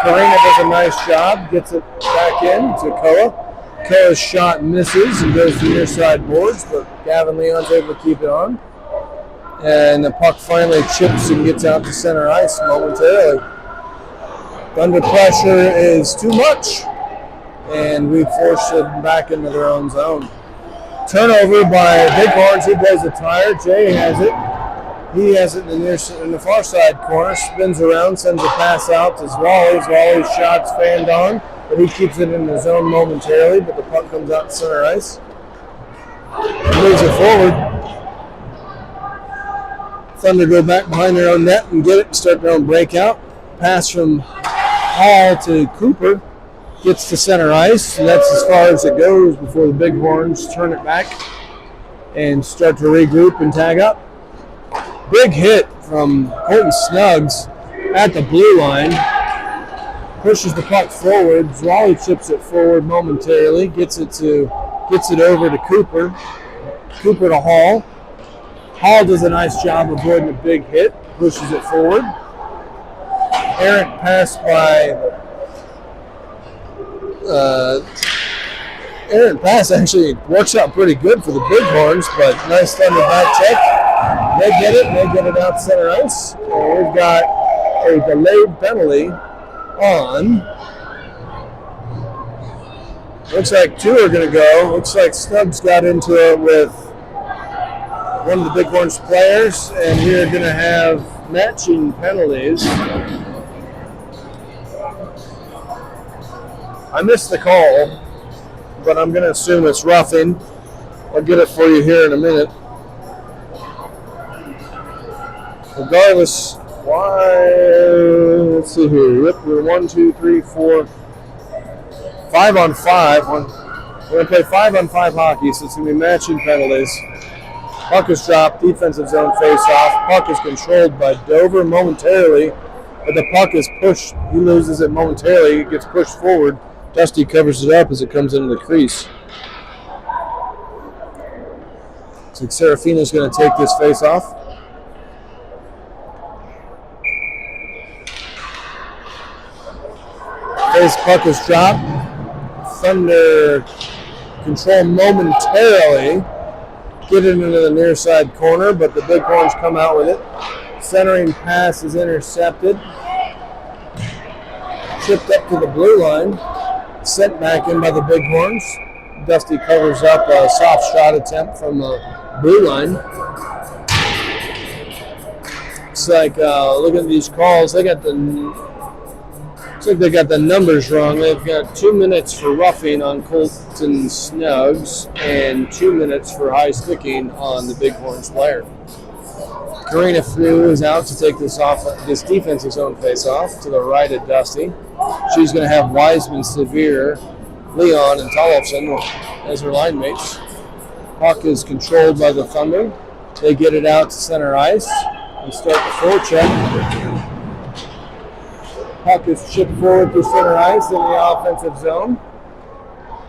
Karina does a nice job, gets it back in to Koa. Koa's shot misses and goes to near side boards, but Gavin Leon's able to keep it on. And the puck finally chips and gets out to center ice momentarily. Under pressure is too much, and we force it back into their own zone. Turnover by Bighorns. He blows a tire. Jay has it. He has it in the far side corner. Spins around, sends a pass out to Zwally. Zwally's shot's fanned on, but he keeps it in the zone momentarily, but the puck comes out to center ice. He moves it forward. Thunder go back behind their own net and get it and start their own breakout. Pass from Hall to Cooper. Gets to center ice, and that's as far as it goes before the Bighorns turn it back and start to regroup and tag up. Big hit from Colton Snuggs at the blue line. Pushes the puck forward. Zwally chips it forward momentarily. Gets it over to Cooper. Cooper to Hall. Hall does a nice job avoiding a big hit. Pushes it forward. Errant pass by Errant pass actually works out pretty good for the Bighorns, but nice Thunder back check. They get it, and they get it out center ice. And we've got a delayed penalty on. Looks like two are going to go. Looks like Stubbs got into it with one of the Bighorns players, and we're going to have matching penalties. I missed the call, but I'm going to assume it's roughing. I'll get it for you here in a minute. Regardless, why? Let's see here. Yep, we're 1, 2, 3, 4, 5 on 5. We're going to play 5 on 5 hockey, so it's going to be matching penalties. Puck is dropped, defensive zone face-off. Puck is controlled by Dover momentarily, but the puck is pushed. He loses it momentarily. It gets pushed forward. Dusty covers it up as it comes into the crease. Looks like Serafino's going to take this face-off. Face puck is dropped. Thunder control momentarily. Get it into the near side corner, but the Bighorns come out with it. Centering pass is intercepted. Chipped up to the blue line. Sent back in by the Bighorns. Dusty covers up a soft shot attempt from the blue line. It's like, look at these calls. Looks like they got the numbers wrong. They've got 2 minutes for roughing on Colton Snuggs and 2 minutes for high sticking on the Bighorns player. Karina Frew is out to take this defensive zone face-off to the right of Dusty. She's going to have Wiseman, Severe, Leon, and Tollefson as her line mates. Puck is controlled by the Thunder. They get it out to center ice and start the forecheck. Puck is chipped forward to center ice in the offensive zone.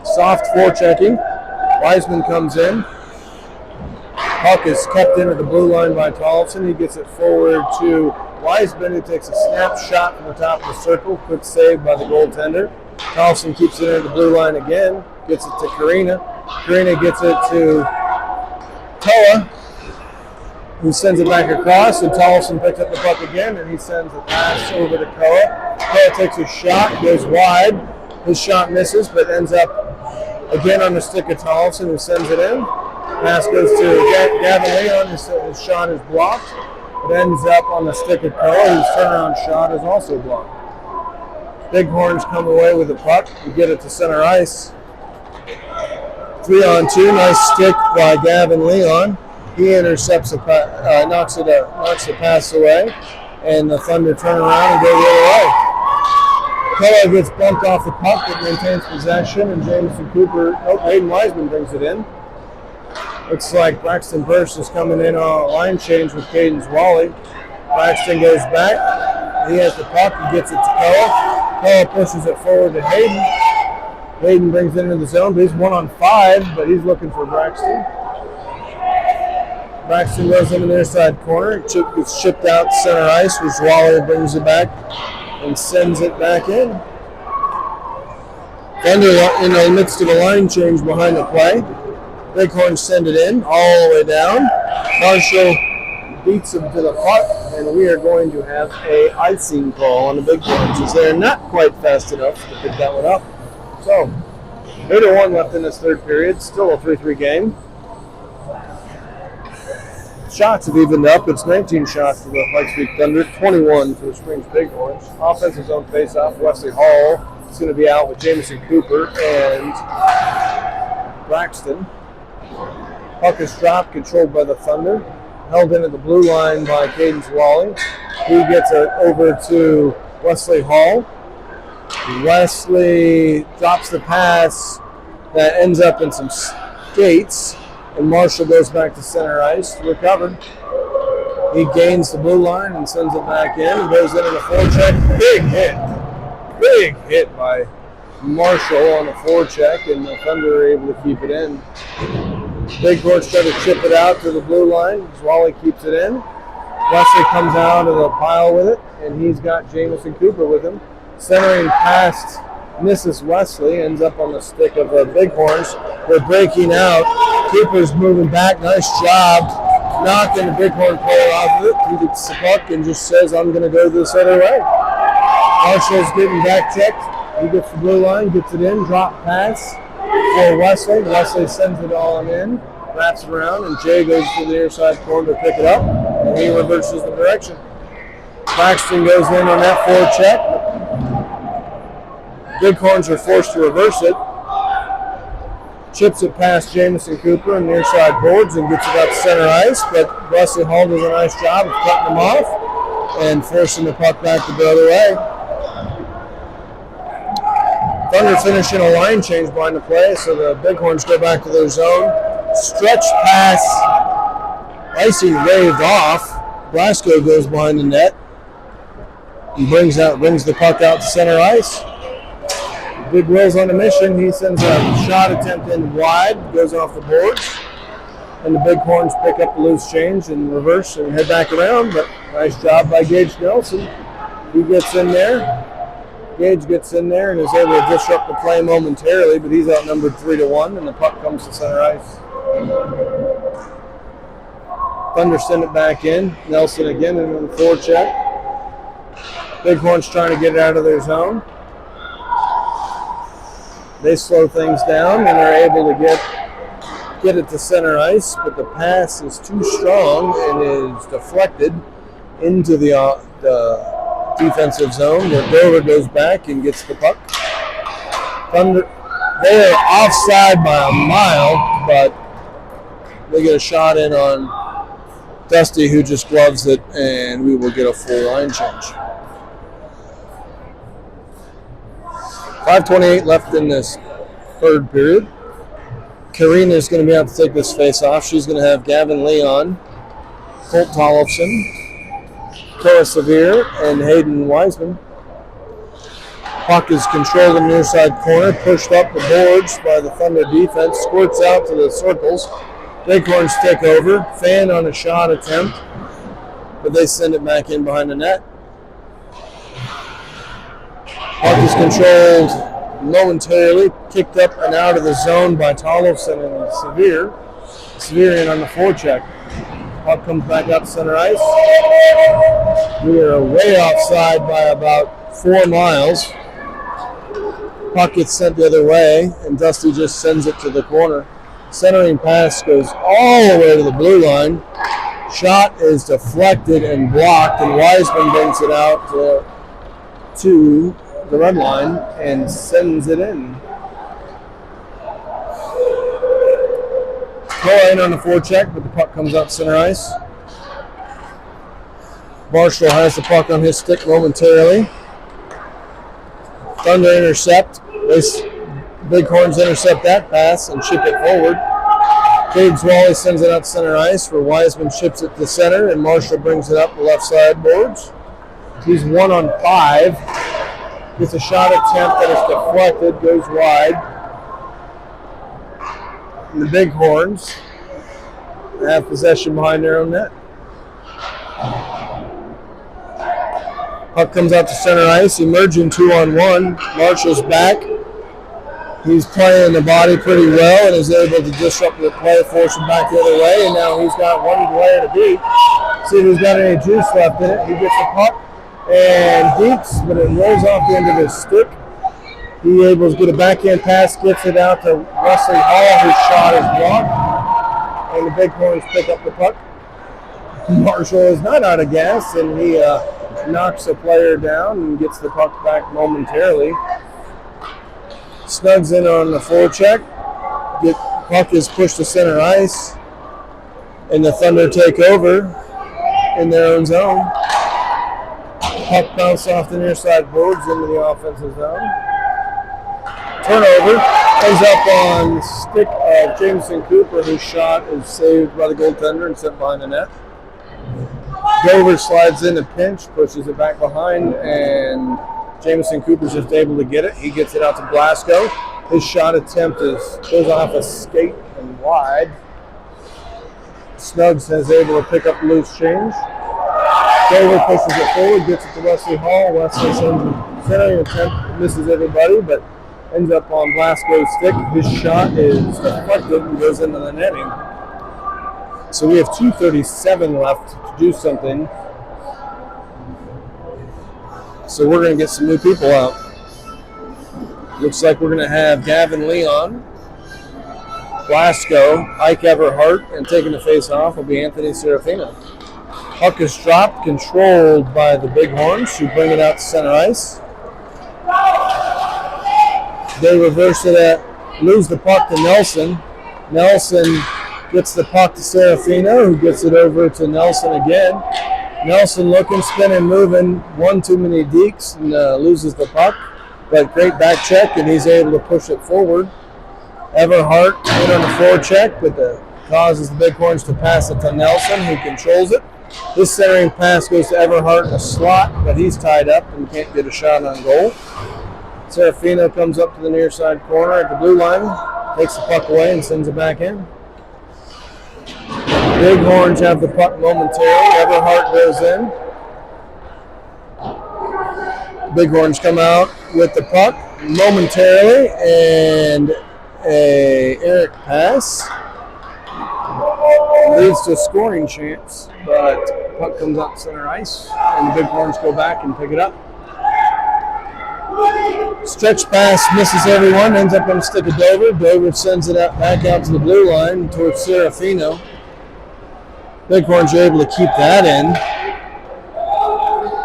Soft forechecking. Wiseman comes in. Puck is kept into the blue line by Tollefson. He gets it forward to Wiseman, who takes a snapshot from the top of the circle. Quick save by the goaltender. Tollefson keeps it into the blue line again. Gets it to Karina. Karina gets it to Koa, who sends it back across, and Tollefson picks up the puck again, and he sends a pass over to Koa. Koa takes a shot, goes wide. His shot misses, but ends up again on the stick of Tollefson, who sends it in. Pass goes to Gavin Leon. His shot is blocked. It ends up on the stick of Koa, whose turnaround shot is also blocked. Bighorns come away with the puck. We get it to center ice. 3-on-2, nice stick by Gavin Leon. He intercepts knocks the pass away, and the Thunder turn around and go the other way. Koa gets bumped off the puck, but maintains possession, and Hayden Wiseman brings it in. Looks like Braxton Burst is coming in on a line change with Caden Zwally. Braxton goes back. He has the puck. He gets it to Koa. Koa pushes it forward to Hayden. Hayden brings it into the zone, but he's 1-on-5, but he's looking for Braxton. Braxton goes into the near side corner. Gets chipped out to center ice, which Zwally brings it back and sends it back in. Thunder in the midst of a line change behind the play. Bighorns send it in all the way down. Marshall beats him to the puck, and we are going to have a icing call on the Bighorns as they're not quite fast enough to pick that one up. So, 8:01 left in this third period. Still a 3-3 game. Shots have evened up. It's 19 shots for the Pikes Peak Thunder, 21 for the Springs Bighorns. Offensive zone faceoff. Wesley Hall is going to be out with Jamison Cooper and Braxton. Puck is dropped, controlled by the Thunder. Held in at the blue line by Cadence Wally. He gets it over to Wesley Hall. Wesley drops the pass that ends up in some skates, and Marshall goes back to center ice to recover. He gains the blue line and sends it back in. Goes into the forecheck. Big hit by Marshall on the forecheck, and the Thunder are able to keep it in. Bighorns try to chip it out to the blue line. Wally keeps it in. Wesley comes out of the pile with it, and he's got Jamison Cooper with him. Centering past misses Wesley, ends up on the stick of the Bighorns. They're breaking out. Cooper's moving back. Nice job knocking the Bighorn player off of it. He gets the puck and just says, I'm going to go this other way. Marshall's getting back checked. He gets the blue line, gets it in, drop pass for Wesley. Wesley sends it on in, wraps it around, and Jay goes to the near side corner to pick it up, and he reverses the direction. Braxton goes in on that forecheck. Bighorns are forced to reverse it. Chips it past Jamison Cooper and near side boards and gets it up center ice, but Wesley Hall does a nice job of cutting them off and forcing the puck back to the other way. Thunder finishing a line change behind the play, so the Bighorns go back to their zone. Stretch pass, icing waved off. Blasco goes behind the net and brings the puck out to center ice. Big Will's on a mission. He sends a shot attempt in wide, goes off the boards, and the Bighorns pick up the loose change and reverse and head back around. But nice job by Gage Nelson. He gets in there. Gage gets in there and is able to disrupt the play momentarily, but he's outnumbered 3-1, and the puck comes to center ice. Thunder send it back in. Nelson again into the forecheck. Bighorns trying to get it out of their zone. They slow things down and are able to get it to center ice, but the pass is too strong and is deflected into the defensive zone where Dover goes back and gets the puck. Thunder, they are offside by a mile, but they get a shot in on Dusty, who just gloves it, and we will get a full line change. 5:28 left in this third period. Karina is going to be out to take this face off. She's going to have Gavin Leon, Colt Tollefson, Cora Severe, and Hayden Wiseman. Puck is controlled in the near side corner, pushed up the boards by the Thunder defense, squirts out to the circles. Bighorns take over, Fan on a shot attempt, but they send it back in behind the net. Puck is controlled momentarily, kicked up and out of the zone by Tollefson and Severe. Severe in on the forecheck. Puck comes back up center ice. We are way offside by about 4 miles. Puck gets sent the other way, and Dusty just sends it to the corner. Centering pass goes all the way to the blue line. Shot is deflected and blocked, and Wiseman brings it out to the red line and sends it in. Cora in on the forecheck, but the puck comes out center ice. Marshall has the puck on his stick momentarily. Thunder intercept. Bighorns intercept that pass and ship it forward. Cades Wally sends it out center ice where Wiseman ships it to center and Marshall brings it up the left side boards. He's 1 on 5. Gets a shot attempt that is deflected, goes wide. And the Bighorns have possession behind their own net. Puck comes out to center ice, emerging 2-on-1. Marshall's back. He's playing the body pretty well and is able to disrupt the play, force him back the other way, and now he's got one player to beat. See if he's got any juice left in it. He gets the puck and deeps, but it rolls off the end of his stick. He able to get a backhand pass, gets it out to Wesley Hall, whose shot is blocked, and the Bighorns pick up the puck. Marshall is not out of gas, and he knocks a player down and gets the puck back momentarily. Snugs in on the forecheck. Puck is pushed to center ice, and the Thunder take over in their own zone. Puck bounced off the near side boards into the offensive zone. Turnover ends up on the stick of Jameson Cooper, whose shot is saved by the goaltender and sent behind the net. Dover slides in a pinch, pushes it back behind, and Jameson Cooper's just able to get it. He gets it out to Blasco. His shot attempt goes off a skate and wide. Snugs is able to pick up loose change. Dover pushes it forward, gets it to Wesley Hall. Wesley sends a centering attempt, misses everybody, but ends up on Blasco's stick. His shot is deflected and goes into the netting. So we have 2:37 left to do something. So we're going to get some new people out. Looks like we're going to have Gavin Leon, Blasco, Ike Everhart, and taking the face off will be Anthony Serafino. Puck is dropped, controlled by the Bighorns, who bring it out to center ice. They reverse it lose the puck to Nelson. Nelson gets the puck to Serafino, who gets it over to Nelson again. Nelson looking, spinning, moving, one too many dekes and loses the puck. But great back check, and he's able to push it forward. Everhart in on the forecheck, but causes the Bighorns to pass it to Nelson, who controls it. This centering pass goes to Everhart in a slot, but he's tied up and can't get a shot on goal. Serafino comes up to the near side corner at the blue line, takes the puck away and sends it back in. Bighorns have the puck momentarily. Everhart goes in. Bighorns come out with the puck momentarily, and a Eric pass leads to a scoring chance, but puck comes out center ice, and the Bighorns go back and pick it up. Stretch pass misses everyone, ends up on the stick of Dover. Dover sends it out back out to the blue line towards Serafino. Bighorns are able to keep that in.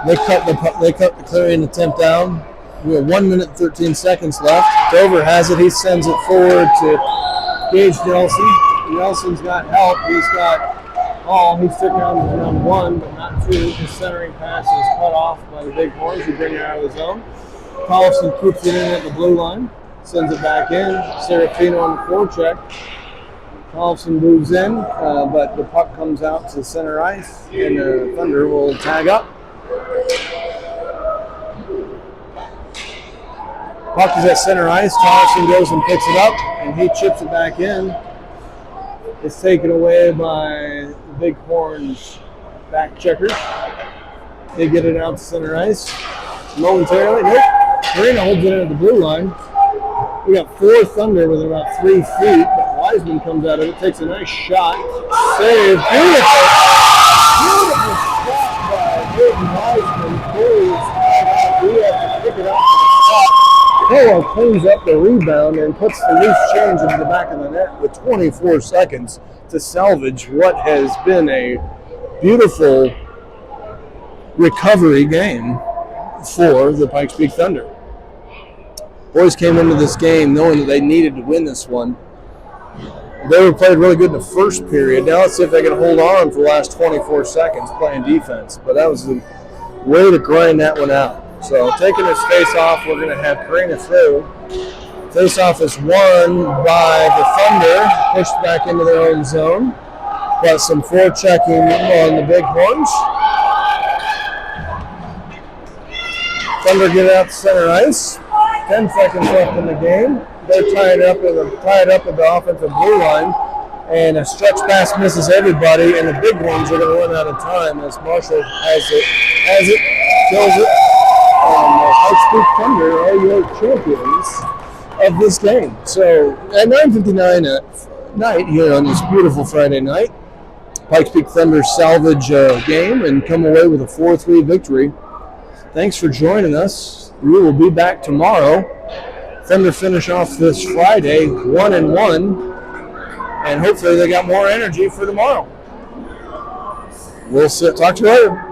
They cut the clearing attempt down. We have 1 minute and 13 seconds left. Dover has it. He sends it forward to Gage Nelson. Nelson's got help. He's got Hall. He's sticking on one, but not two. His centering pass is cut off by the Bighorns, who bring it out of the zone. Collison keeps it in at the blue line, sends it back in. Serafino on the forecheck. Collison moves in, but the puck comes out to center ice, and the Thunder will tag up. Puck is at center ice. Collison goes and picks it up, and he chips it back in. It's taken away by the Bighorns back checkers. They get it out to center ice. Momentarily, nope. Karina holds it in at the blue line. We got 4 Thunder within about 3 feet, but Wiseman comes out of it, takes a nice shot. Save. Beautiful. Beautiful shot by Hayden Wiseman. We have to pick it up from the spot. Polo cleans up the rebound and puts the loose change into the back of the net with 24 seconds to salvage what has been a beautiful recovery game for the Pikes Peak Thunder. Boys came into this game knowing that they needed to win this one. They were played really good in the first period. Now let's see if they can hold on for the last 24 seconds playing defense. But that was the way to grind that one out. So taking this face-off, we're going to have Karina through. Face-off is won by the Thunder, pushed back into their own zone. Got some forechecking on the Bighorns. Thunder get it out to center ice. 10 seconds left in the game. They're tied up at the offensive blue line, and a stretch pass misses everybody, and the Bighorns are going to run out of time as Marshall has it, kills it. Pikes Peak Thunder are your champions of this game. So at 9:59 at night here on this beautiful Friday night, Pikes Peak Thunder salvage a game and come away with a 4-3 victory. Thanks for joining us. We will be back tomorrow. Thunder finish off this Friday 1-1, and hopefully they got more energy for tomorrow. We'll talk to you later.